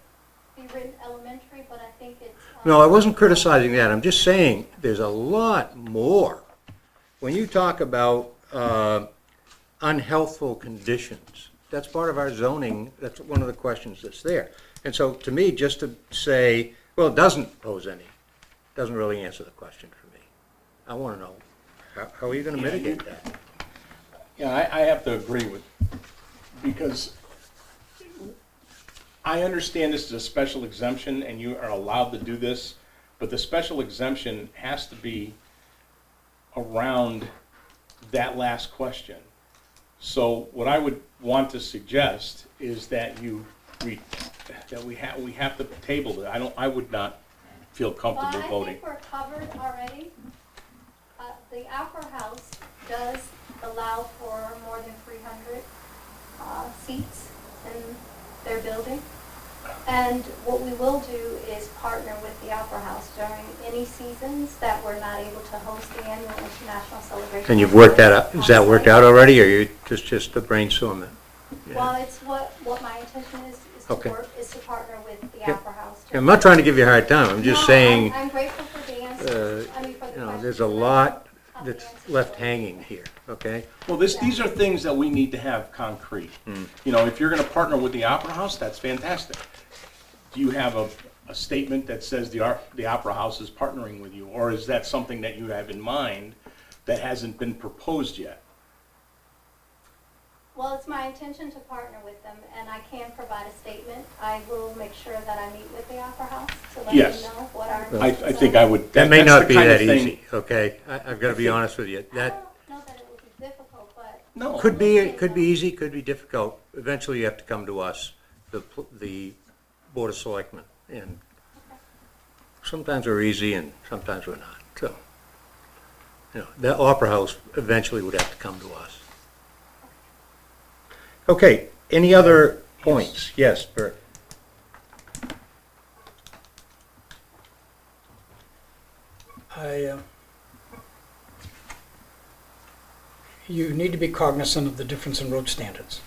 be written elementary, but I think it's. no, I wasn't criticizing that. I'm just saying there's a lot more. When you talk about unhealthful conditions, that's part of our zoning. That's one of the questions that's there. And so to me, just to say, well, it doesn't pose any, doesn't really answer the question for me. I want to know, how are you going to mitigate that? Yeah, I have to agree with, because I understand this is a special exemption and you are allowed to do this, but the special exemption has to be around that last question. So what I would want to suggest is that we have to table it. I would not feel comfortable Well, I voting. think we're covered already. The Opera House does allow for more than 300 seats in their building. And what we will do is partner with the Opera House during any seasons that we're not able to host the annual international celebration. And you've worked that out, is that worked out already, or you just to brainstorm it? Well, it's what my intention is to Okay. work, is to partner with the Yep. Opera House. I'm not trying to give you a hard time, I'm just No, saying, I'm grateful for the answers, I mean, for the you know, questions. there's a and I lot have the that's answers left for it. hanging here, okay? Well, these are things that we need to have concrete. You know, if you're gonna partner with the Opera House, that's fantastic. Do you have a statement that says the Opera House is partnering with you? Or is that something that you have in mind that hasn't been proposed yet? Well, it's my intention to partner with them, and I can provide a statement. I will make sure that I meet with the Opera House to let them Yes. know what our I intentions think are. I would. That may that's not the be kind of that thing- easy, okay? I've got to be honest with you. I That don't know that it will be difficult, but No. could be easy, could be difficult. Eventually, you have to come to us, the Board of Selectmen. And sometimes we're easy and sometimes we're not, so. You know, the Opera House eventually would have to come to us. Okay, any other points? Yes, Bert? You need to be cognizant of the difference in road standards.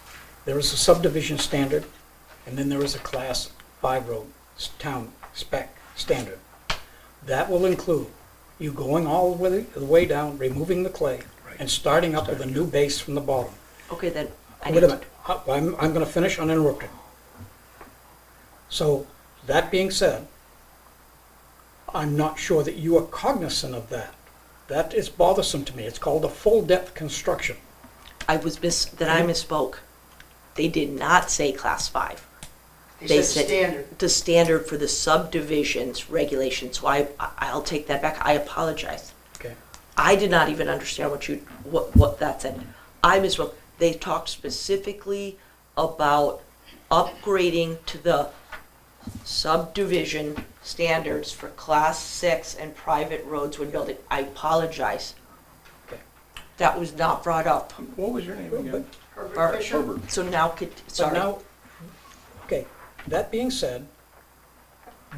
There is a subdivision standard, and then there is a class 5 road, town spec standard. That will include you going all the way down, removing the clay, and starting up with a new base from the bottom. Okay, then, I Wait need a to, minute, I'm gonna finish uninterrupted. So, that being said, I'm not sure that you are cognizant of that. That is bothersome to me. It's called a full-depth construction. I misspoke. They did not say class 5. They said standard. The standard for the subdivisions regulation, so I'll take that back. I apologize. Okay. I did not even understand what that said. I misspoke. They talked specifically about upgrading to the subdivision standards for class 6 and private roads when building. I apologize. Okay. That was not brought up. What was your name again? Herbert Fisher? Herbert. So now, But sorry. now, okay, that being said,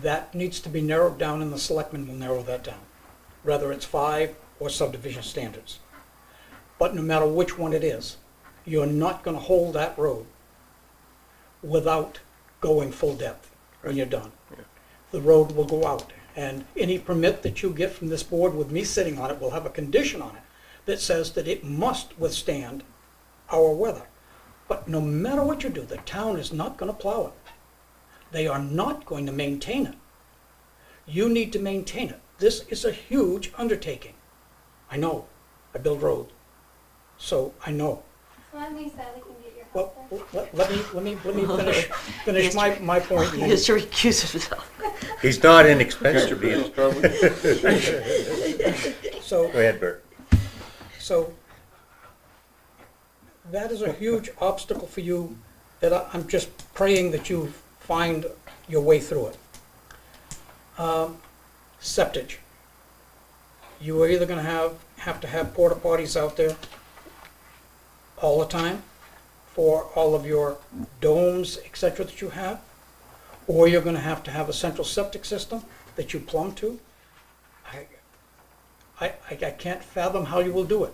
that needs to be narrowed down and the selectmen will narrow that down, whether it's 5 or subdivision standards. But no matter which one it is, you're not gonna hold that road without going full depth when you're done. The road will go out, and any permit that you get from this board with me sitting on it will have a condition on it that says that it must withstand our weather. But no matter what you do, the town is not gonna plow it. They are not going to maintain it. You need to maintain it. This is a huge undertaking. I know, I build roads, so I know. so that means that we can get your Well, help there. let me finish my point. He has to recuse himself. He's not inexpensive, Got your either. business covered? So, Go ahead, Bert. so that is a huge obstacle for you that I'm just praying that you find your way through it. Septage. You are either gonna have to have porta potties out there all the time for all of your domes, et cetera, that you have, or you're gonna have to have a central septic system that you plumb to. I can't fathom how you will do it.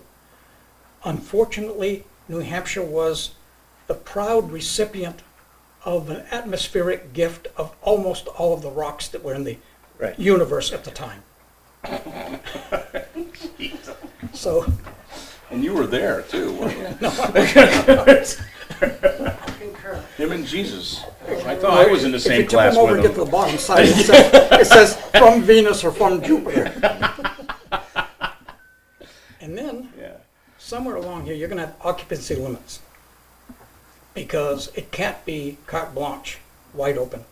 Unfortunately, New Hampshire was the proud recipient of an atmospheric gift of almost all of the rocks that were in the Right. universe at the time. So, And you were there too, weren't you? Concur. Him and Jesus. I thought I was in the same if you tip class them over with and get to him. the bottom side, it says from Venus or from Jupiter. And then, Yeah. somewhere along here, you're gonna have occupancy limits. Because it can't be carte blanche, wide open.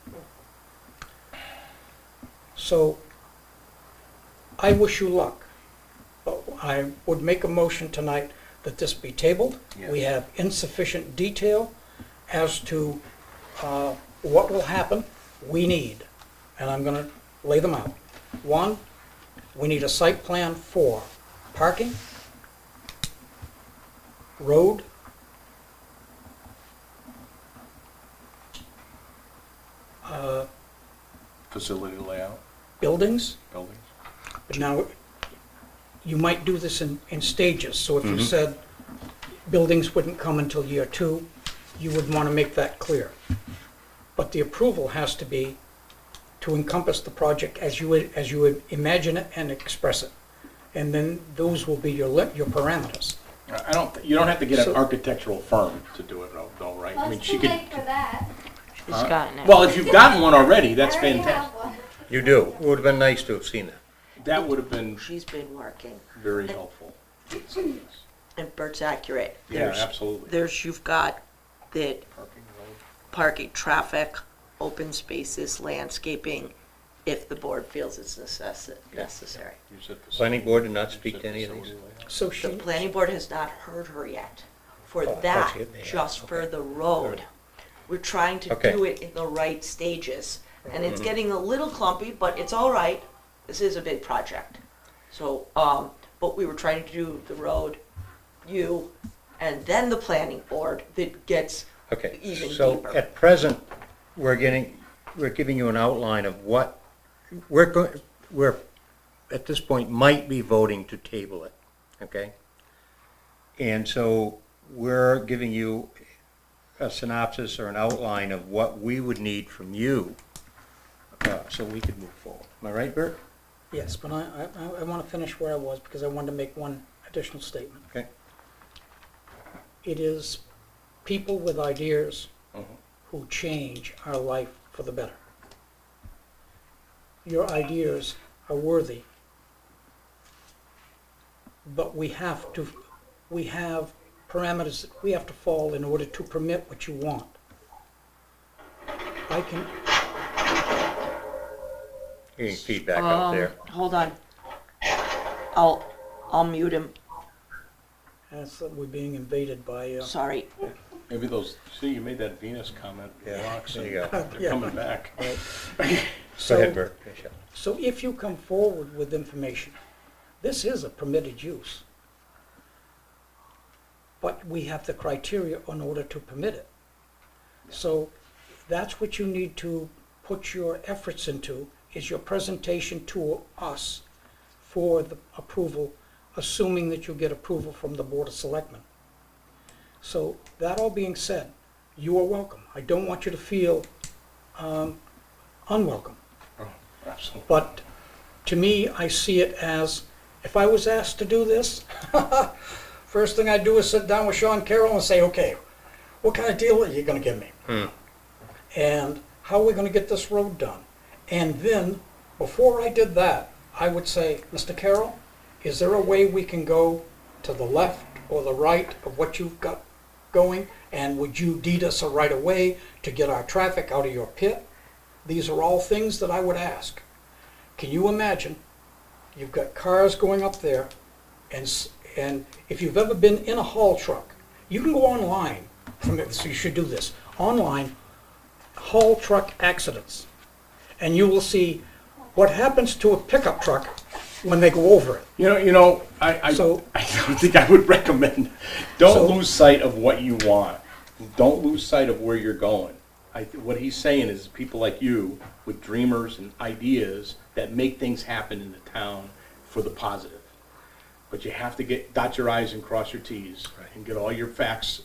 So, I wish you luck. But I would make a motion tonight that this be tabled. We Yes. have insufficient detail as to what will happen. We need, and I'm gonna lay them out. One, we need a site plan for parking, road, Facility layout, buildings. buildings. But now, you might do this in stages, so if you said buildings wouldn't come until year 2, you would want to make that clear. But the approval has to be to encompass the project as you would imagine it and express it. And then those will be your parameters. You don't have to get an So- architectural firm to do it though, right? I mean, Well, she it's too could. late for that. She's gotten it. Well, if you've gotten one already, that's I already fantastic. have one. You do. It would have been nice to have seen that. That would have been She's been working. very helpful. And Bert's accurate. Yeah, There's- absolutely. You've got the Parking road. parking, traffic, open spaces, landscaping, if the board feels it's necessary. You said facility- Planning board did not you speak said to any of these? facility layout. So The she, planning board has not heard her yet for Oh, that, that's it, they have, just for okay. the road. We're trying to Okay. do it in the right stages, and it's getting a little clumpy, but it's all right. This is a big project. So, but we were trying to do the road, and then the planning board that gets Okay, even so deeper. at present, we're giving you an outline of what, we're, at this point, might be voting to table it, okay? And so we're giving you a synopsis or an outline of what we would need from you, so we could move forward. Am I right, Bert? yes, but I want to finish where I was because I wanted to make one additional statement. Okay. It is people with ideas Mhm. who change our life for the better. Your ideas are worthy, but we have parameters that we have to fall in order to permit what you want. I can, Getting feedback out there. Hold on. I'll mute him, as we're being invaded by, sorry. Maybe those, see, you made that Venus comment. Yeah, Rocks, there and you go. They're coming back. Go so, ahead, Bert. Finish up. so if you come forward with information, this is a permitted use. But we have the criteria in order to permit it. So that's what you need to put your efforts into, is your presentation to us for the approval, assuming that you get approval from the Board of Selectmen. So that all being said, you are welcome. I don't want you to feel unwelcome. Oh, absolutely. But to me, I see it as, if I was asked to do this, first thing I'd do is sit down with Sean Carroll and say, okay, what kind of deal are you gonna give me? And how are we gonna get this road done? And then, before I did that, I would say, Mr. Carroll, is there a way we can go to the left or the right of what you've got going? And would you deed us a right of way to get our traffic out of your pit? These are all things that I would ask. Can you imagine, you've got cars going up there, and if you've ever been in a haul truck, you can go online, so you should do this, online, haul truck accidents, and you will see what happens to a pickup truck when they go over it. I So- don't think I would recommend, don't So- lose sight of what you want. Don't lose sight of where you're going. What he's saying is people like you with dreamers and ideas that make things happen in the town for the positive. But you have to dot your i's and cross your t's and get all your facts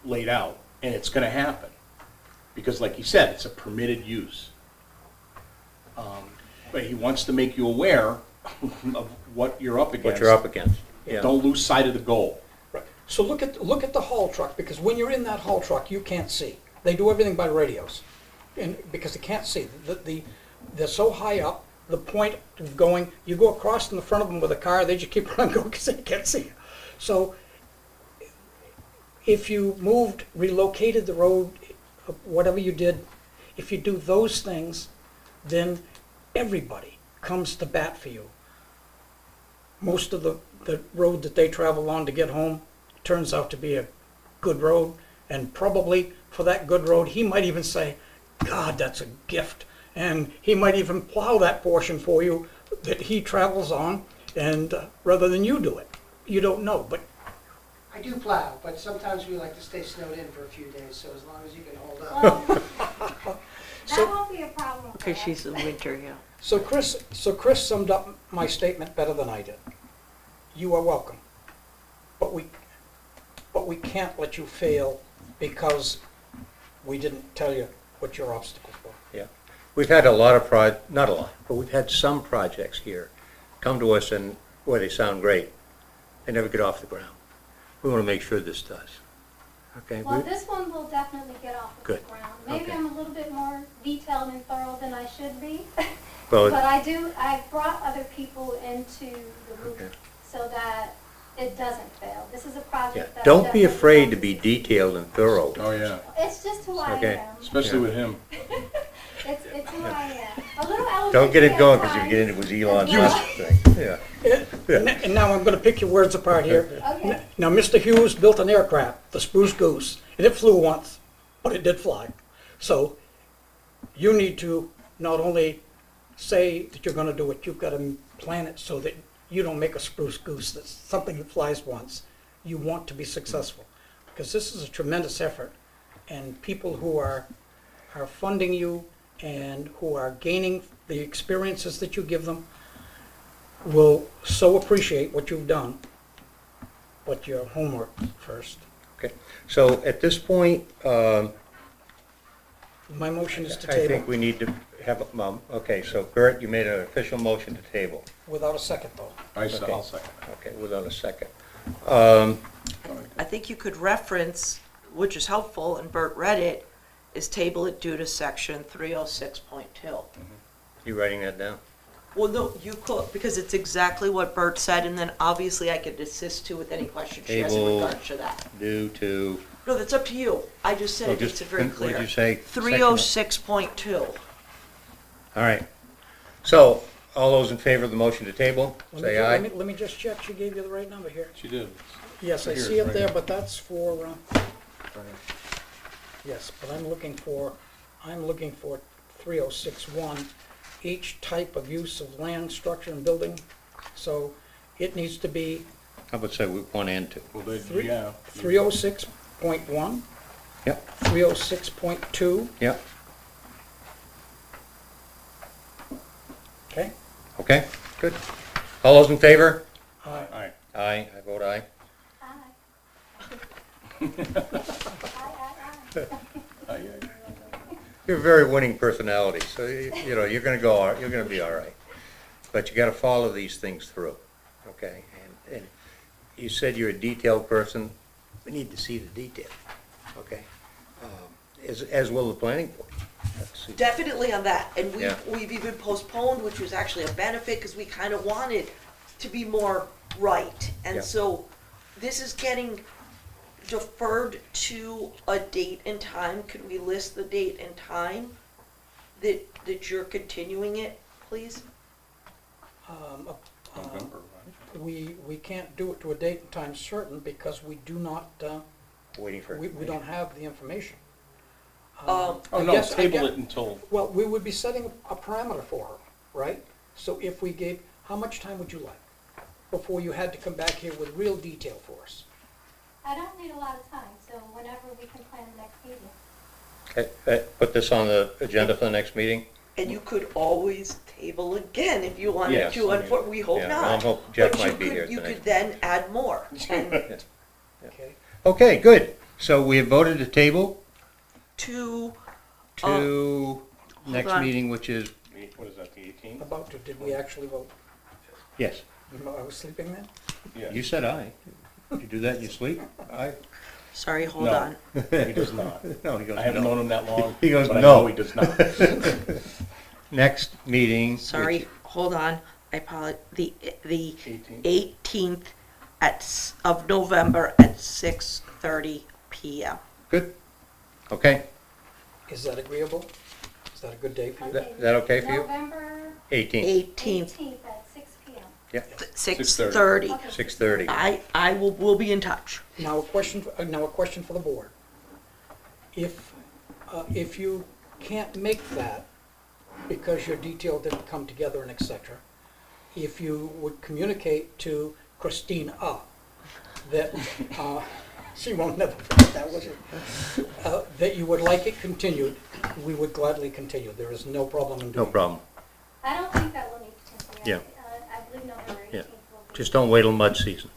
laid out, and it's gonna happen. Because like he said, it's a permitted use. But he wants to make you aware of what you're up against. What you're up against. Yeah. Don't lose sight of the goal. Right. So look at the haul truck, because when you're in that haul truck, you can't see. They do everything by radios, and because they can't see. They're so high up, the point of going, you go across in the front of them with a car, they just keep on going because they can't see you. So if you relocated the road, whatever you did, if you do those things, then everybody comes to bat for you. Most of the road that they travel on to get home turns out to be a good road, and probably for that good road, he might even say, God, that's a gift. And he might even plow that portion for you that he travels on, and rather than you do it. You don't know, but I do plow, but sometimes we like to stay snowed in for a few days, so as long as you can hold up. That won't be Because she's in winter, yeah. So Chris summed up my statement better than I did. You are welcome, but we can't let you fail because we didn't tell you what your obstacles were. Yeah. We've had a lot of not a lot, but we've had some projects here come to us and, boy, they sound great. They never get off the ground. We want to make sure this does. Okay? Well, this one will definitely get off of the Good. ground. Maybe Okay. I'm a little bit more detailed and thorough than I should be. Well, But I've brought other people into the loop Okay. so that it doesn't fail. This is a yeah. project that. Don't be definitely afraid to wants be succeed. detailed and thorough. Oh, yeah, It's just who I Okay. am. especially with him. It's who I am. A little elementary Don't get it at going, because if times. you get into it with Elon Yeah. Musk thing. Yeah. And now I'm gonna pick your words apart here. Okay. Now, Mr. Hughes built an aircraft, the Spruce Goose, and it flew once, but it did fly. So you need to not only say that you're gonna do it, you've gotta plan it so that you don't make a Spruce Goose that's something that flies once. You want to be successful, because this is a tremendous effort, and people who are funding you and who are gaining the experiences that you give them will so appreciate what you've done, but your homework first. Okay. So at this point, My motion is to I think table we need to have, okay, so Bert, you made an official motion to table. without a second though. I'll second. Okay, without a second. I think you could reference, which is helpful, and Bert read it, is table it due to section 306.2. You writing that down? Well, no, you could, because it's exactly what Bert said, and then obviously I could assist too with any questions she has in Table. regards to that. Due to, No, that's up to you. I just said oh, it makes just, it very what clear. did you say? 306.2. All right. So, all those in favor of the motion to table, say aye. Let me just check, she gave you the right number here. She did. Yes, I Here, see it right there, here. but that's for, yes, but I'm looking for 3061, each type of use of land, structure, and building. So it needs to be How about say 1 and 2? Well, they, Three- yeah. 306.1, Yep, 306.2, yep, okay? okay, good. All those in favor? All right. Aye, I vote aye. You're a very winning personality, so you know, you're gonna be all right. But you gotta follow these things through, okay? And you said you're a detailed person, we need to see the detail, okay? As will the planning board. Let's see. Definitely on that, and Yeah. we've even postponed, which was actually a benefit, because we kind of wanted to be more right. Yeah. And so this is getting deferred to a date and time. Could we list the date and time that you're continuing it, please? November, right? We can't do it to a date and time certain because we do not, Waiting for we information. don't have the information. Um, Oh, I no, guess- I table guess- it until, Well, we would be setting a parameter for her, right? So if we gave, how much time would you like before you had to come back here with real detail for us? I don't need a lot of time, so whenever we can plan the next meeting. Okay, put this on the agenda for the next meeting? And you could always table again if you wanted Yes, to, I mean, and we hope yeah, not. I hope Jeff But you might be could- here You tonight. could then add more. And Okay? Okay, good. So we have voted to table to, to next on. meeting, which is, what is that, the 18th? About to, did we actually vote? yes, I was sleeping then? Yeah. you said aye. Did you do that in your sleep? Aye? sorry, hold No. on. He does not. No, he goes, I haven't no. known him that long. He goes, but I no. know he does not. Next meeting. Sorry, which- hold on. I apologize. The 18th. 18th of November at 6:30 PM. Good. Okay, Is that agreeable? Is that a good day for you? That- that okay for you? November 18th, 18th, 18th at 6 PM. yeah, 6:30. Okay. 6:30. I will be in touch. Now, a question for the board. If you can't make that because your detail didn't come together and et cetera, if you would communicate to Christina that, She won't never forget that, will she? That you would like it continued, we would gladly continue. There is no problem in doing No it. problem. I don't think that will need to continue. Yeah. I believe November Yeah. 18th will be. Just don't wait till mud season.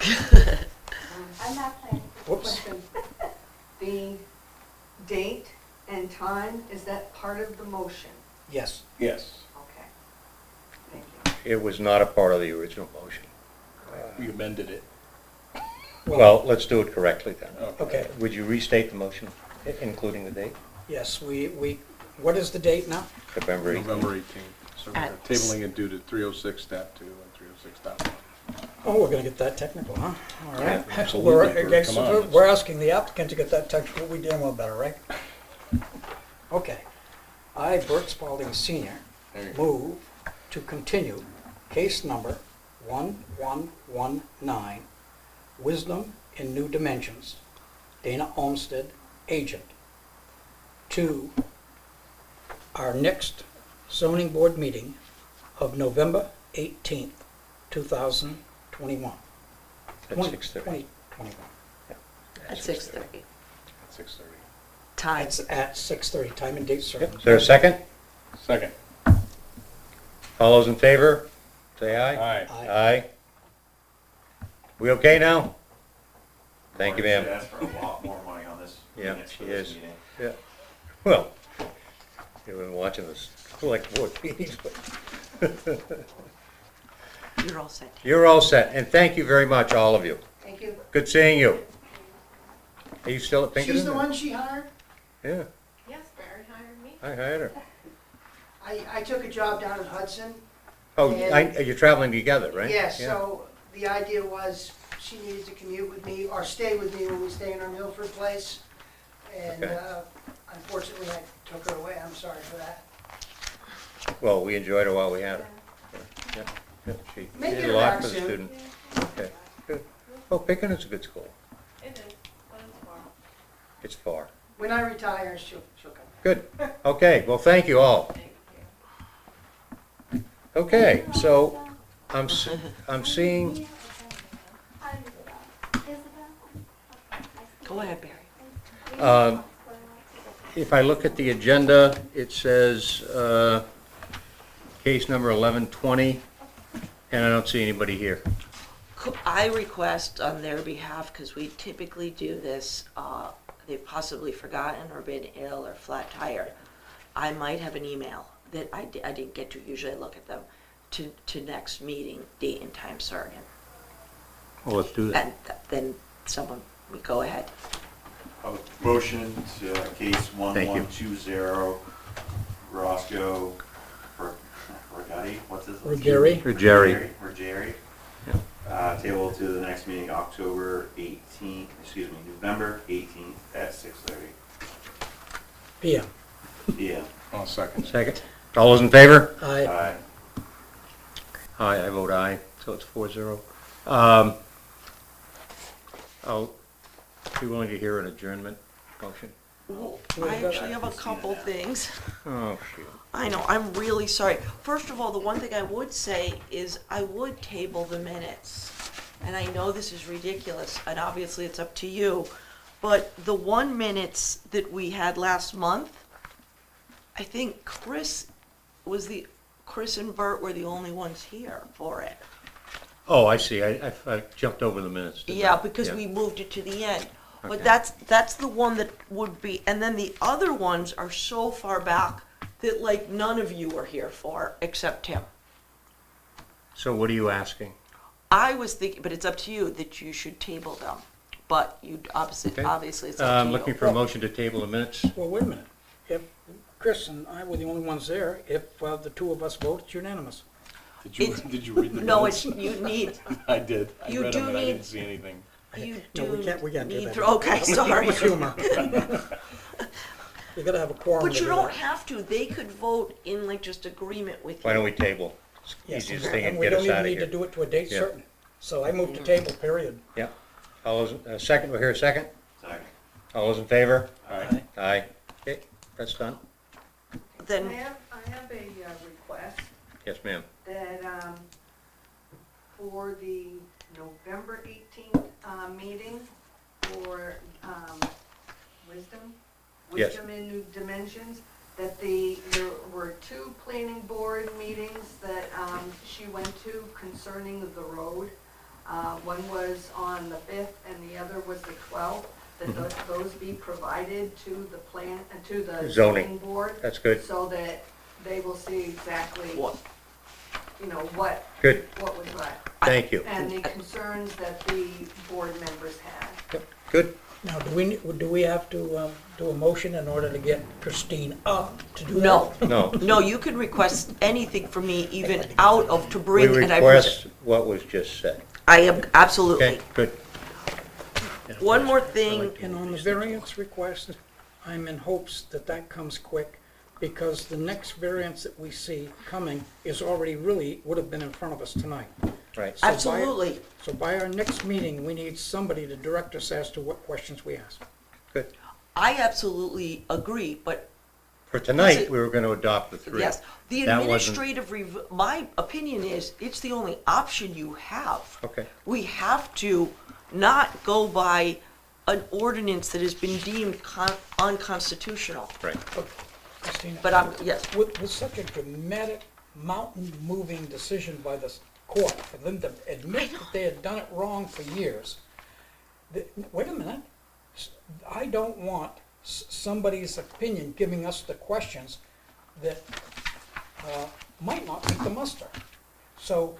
I'm not planning. Whoops. Question. The date and time, is that part of the motion? Yes. Yes, Okay. Thank you. It was not a part of the original motion. we amended it. Well, let's do it correctly then. Okay, Would you restate the motion, including the date? yes, what is the date now? November 18th. November 18th. So we're At- tabling it due to 306 step 2 and 306 step 1. Oh, we're gonna get that technical, huh? All right. Yeah, absolutely, We're- Bert, okay, come so on. we're asking the applicant to get that technical, we damn well better, right? Okay. I, Bert Spalding Senior, There you go. move to continue case number 1119, Wisdom in New Dimensions, Dana Olmsted, agent, to our next zoning board meeting of November 18th, 2021. At 6:30. 2021. At 6:30. At 6:30. Time. It's at 6:30, time and date certain. Is there a second? Second. All those in favor, say aye. Aye. Aye. Aye. We okay now? Thank you, Marty should ma'am. ask for a lot more money on this. Yeah, minutes for she this is. meeting. Yeah. Well, you've been watching this select board meetings, but You're all set. you're all set, and thank you very much, all of you. Thank you. Good seeing you. Are you still at Pinkerton? She's the one she hired? Yeah, Yes, Barry hired me. I hired her. I took a job down in Hudson. Oh, you're traveling together, right? Yes, Yeah. so the idea was she needed to commute with me or stay with me when we stay in our Milford place. And Okay. unfortunately, I took her away. I'm sorry for that. Well, we enjoyed her while we had her. Yeah, yeah, she May did get a her lot back for the soon. student. Okay, good. Oh, Pinkerton's a good school. It is, but it's far. It's far. When I retire, she'll come. Good. Okay, well, thank you all. Thank you. Okay, so I'm seeing, I'm Isabel. Isabel? Go ahead, Barry. Um, if I look at the agenda, it says, case number 1120, and I don't see anybody here. Could I request on their behalf, because we typically do this, they've possibly forgotten or been ill or flat tire. I might have an email that I didn't get to, usually I look at them, to next meeting, date and time certain. Well, let's do that. And then someone, we go ahead. Motion to case Thank you. 1120, Roscoe, Ruggieri, what's his? Ruggieri. For Jerry. Ruggieri. Yeah. Table to the next meeting, October 18th, excuse me, November 18th at 6:30 PM. PM. I'll second. Second. All those in favor? Aye. Aye. Aye, I vote aye, so it's 4-0. I'll be willing to hear an adjournment motion. I actually have a couple things. Oh, shoot. I know, I'm really sorry. First of all, the one thing I would say is I would table the minutes. And I know this is ridiculous, and obviously it's up to you, but the 1 minutes that we had last month, I think Chris and Bert were the only ones here for it. Oh, I see, I jumped over the minutes. didn't I? Yeah, because Yeah. we moved it to the end. But Okay. that's the one that would be, and then the other ones are so far back that like none of you are here for, except him. So what are you asking? I was thinking, but it's up to you, that you should table them. But you Okay. obviously it's up to I'm you. looking for a motion to table the minutes. Well, wait a minute. If Chris and I were the only ones there, if the two of us vote, it's unanimous. Did you read the No, minutes? it's, you need, I did. I you read do them and I need- didn't see anything. you No, do we can't do need, that. okay, sorry. With humor. You gotta have a quorum But to you do don't that. have to, they could vote in like just agreement with you. Why don't we table? It's Yes, Easiest thing and we get don't us even out of need to here. do it to a date Yeah. certain. So I move to table, period. Yeah. All those, second, we'll hear a second? Second. All those in favor? All right. Aye. Okay, that's done. Then, I have a request Yes, ma'am. that, for the November 18th meeting for Wisdom Yes. in New Dimensions, that there were 2 planning board meetings that she went to concerning the road. One was on the 5th and the other was the 12th, that those be provided to the to the Zoning. zoning board. That's good. So that they will see exactly, What? you know, what Good, was what. thank you. And the concerns that the board members had. Good. Now, do we have to do a motion in order to get Christine up to do that? No, No, no, you can request anything from me, even out of, to we bring, and I, request what was just said. I am, absolutely. Okay, good. One more thing, And on the variance request, I'm in hopes that that comes quick, because the next variance that we see coming is already really, would have been in front of us tonight. Right. So by- absolutely. So by our next meeting, we need somebody to direct us as to what questions we ask. Good. I absolutely agree, but For tonight, we were going to adopt the 3. yes, the That wasn't- administrative my opinion is, it's the only option you have. Okay. We have to not go by an ordinance that has been deemed unconstitutional. Right. Christina? But yes, With such a dramatic, mountain-moving decision by the court, for them to admit that they had done it wrong for years, wait a minute, I don't want somebody's opinion giving us the questions that might not meet the muster. So.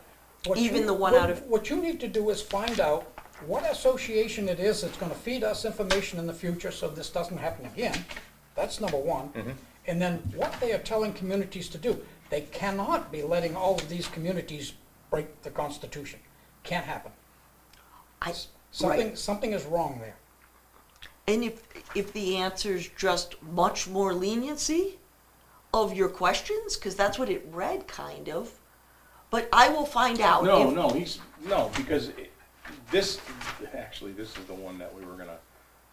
Even the one out of- What you need to do is find out what association it is that's gonna feed us information in the future so this doesn't happen again. That's number one. And then what they are telling communities to do. They cannot be letting all of these communities break the Constitution. Can't happen. Something is wrong there. and if the answer's just much more leniency of your questions, because that's what it read kind of, but I will find out. No, if- no, because this is the one that we were gonna,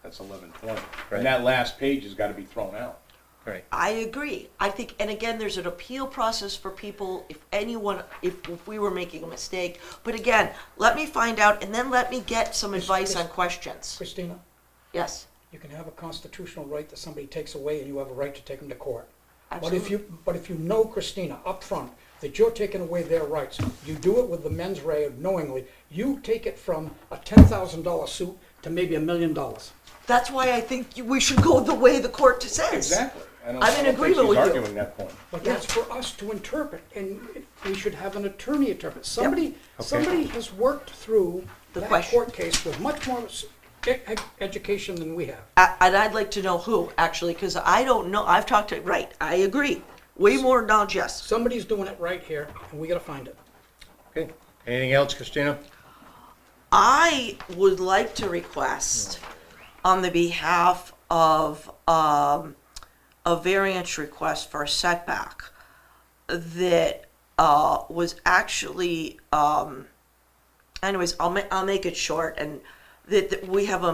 that's 1120. Right. And that last page has gotta be thrown out. Right. I agree. I think, and again, there's an appeal process for people, if we were making a mistake. But again, let me find out, and then let me get some advice on questions. Christina, Yes, you can have a constitutional right that somebody takes away and you have a right to take them to court. absolutely. But if you know, Christina, up front, that you're taking away their rights, you do it with the mens rea knowingly, you take it from a $10,000 suit to maybe $1 million. That's why I think we should go the way the court says. Exactly. And I'm in I don't think agreement with she's you. arguing that point. But that's for us to interpret, and we should have an attorney interpret. Somebody has worked through The that question. court case with much more education than we have. And I'd like to know who, actually, because I don't know. I've talked to, right, I agree. Way more knowledge, yes. Somebody's doing it right here, and we gotta find it. Okay. Anything else, Christina? I would like to request, on the behalf of a variance request for a setback that was actually, anyways, I'll make it short, and that we have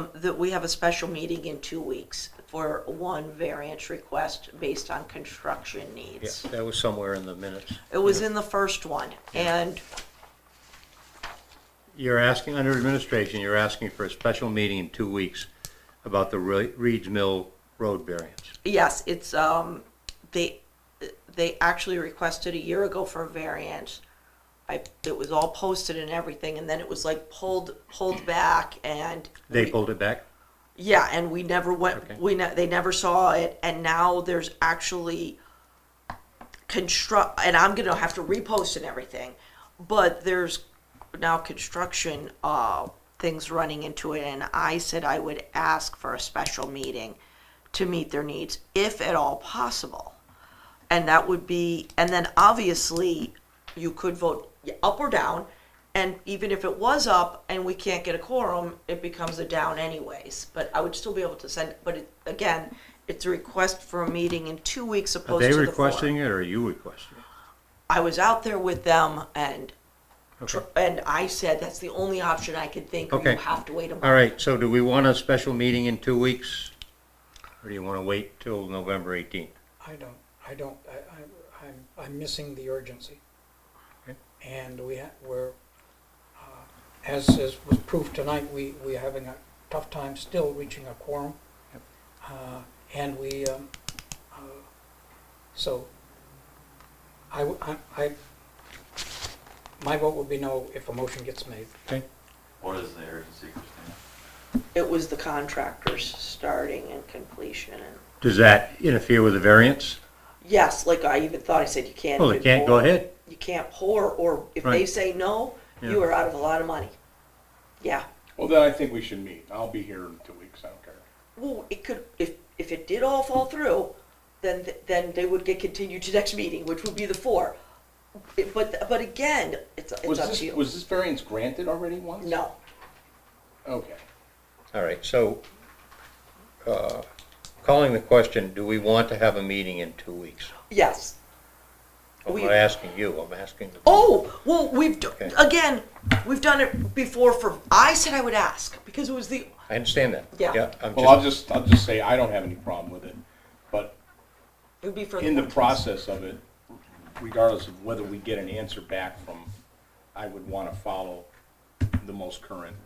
a special meeting in 2 weeks for one variance request based on construction needs. Yeah, that was somewhere in the minutes. It was in the first one, and You're asking, under administration, you're asking for a special meeting in 2 weeks about the Reed's Mill Road variance. yes, it's, they actually requested a year ago for a variance. It was all posted and everything, and then it was like pulled back, and. They pulled it back? Yeah, and we never went, Okay. they never saw it, and now there's actually and I'm gonna have to repost and everything, but there's now construction, things running into it, and I said I would ask for a special meeting to meet their needs, if at all possible. And that would be, and then obviously, you could vote up or down, and even if it was up and we can't get a quorum, it becomes a down anyways. But I would still be able to send, but again, it's a request for a meeting in 2 weeks Are opposed they to the 4. requesting it, or are you requesting it? I was out there with them, and Okay. and I said, that's the only option I could think, or Okay. you have to wait a month. All right, so do we want a special meeting in 2 weeks? Or do you want to wait till November 18th? I'm missing the urgency. Okay. And we're as was proved tonight, we are having a tough time still reaching a quorum. And we, so, my vote would be no if a motion gets made. What is the urgency, Christina? It was the contractors starting and completion and, Does that interfere with the variance? yes, like I even thought, I said, you can't. Well, they even can't go pour. ahead. You can't pour, or if they Right. say no, you Yeah. are out of a lot of money. Yeah. Well, then I think we should meet. I'll be here in 2 weeks, I don't care. Well, it could, if it did all fall through, then they would get continued to next meeting, which would be the 4. But again, it's up to you. Was this variance granted already once? No. Okay. All right, so, calling the question, do we want to have a meeting in 2 weeks? Yes. I'm We- not asking you, I'm asking the. Oh, well, Okay. again, we've done it before I said I would ask, because it was the, I understand that. Yeah. I'm Well, I'll just say I don't have any problem with it, but it would be for. in the process of it, regardless of whether we get an answer back from, I would want to follow the most current.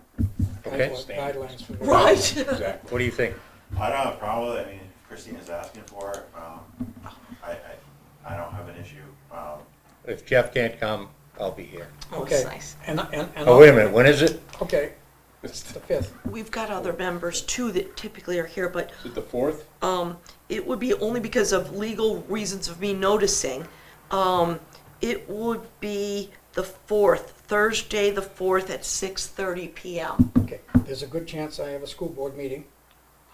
Okay. Guidelines for. Right. Exactly. What do you think? I don't have a problem with it, I mean, if Christina's asking for it, I don't have an issue. If Jeff can't come, I'll be here. Oh, Okay. that's nice. And Oh, wait a minute, when is it? Okay, it's the 5th. We've got other members too that typically are here, but Is it the 4th? it would be only because of legal reasons of me noticing. It would be the 4th, Thursday the 4th at 6:30 p.m. Okay, there's a good chance I have a school board meeting,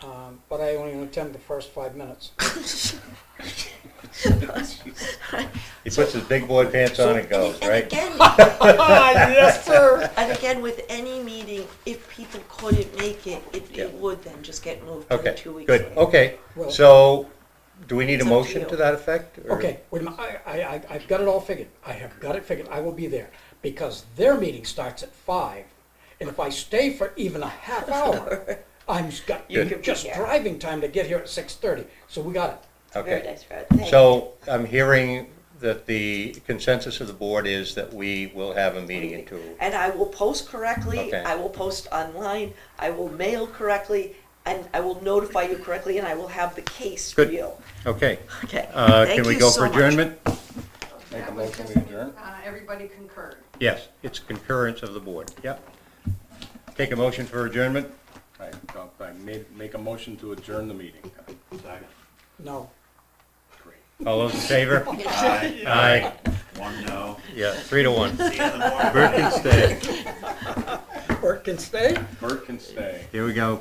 but I only attend the first 5 minutes. He puts his big boy pants on and goes, And right? again, Yes, sir. and again, with any meeting, if people couldn't make it, Yeah. it would then just get moved to the Okay, 2 weeks. good, later. okay. Well- So, do we need a It's up to motion you. to that effect? or- Okay, wait a minute, I've got it all figured. I have got it figured. I will be there. Because their meeting starts at 5, and if I stay for even a half hour, I'm got You can be just here. driving time to get here at 6:30. So we got it. Very Okay. nice, Fred. Thank you. So, I'm hearing that the consensus of the board is that we will have a meeting in 2 weeks. And I will post correctly, Okay. I will post online, I will mail correctly, and I will notify you correctly, and I will have the case for Good. you. Okay. Okay. Can Thank we you go so for much. adjournment? Make a That was motion, we just, adjourn? Everybody concurred. Yes, it's concurrence of the board, yep. Take a motion for adjournment? I make a motion to adjourn the meeting. Second. No. Great. All those in favor? Aye. Aye. 1 no. Yeah, 3-1. See you in the morning. Bert can stay. Or can stay? Bert can stay. Here we go.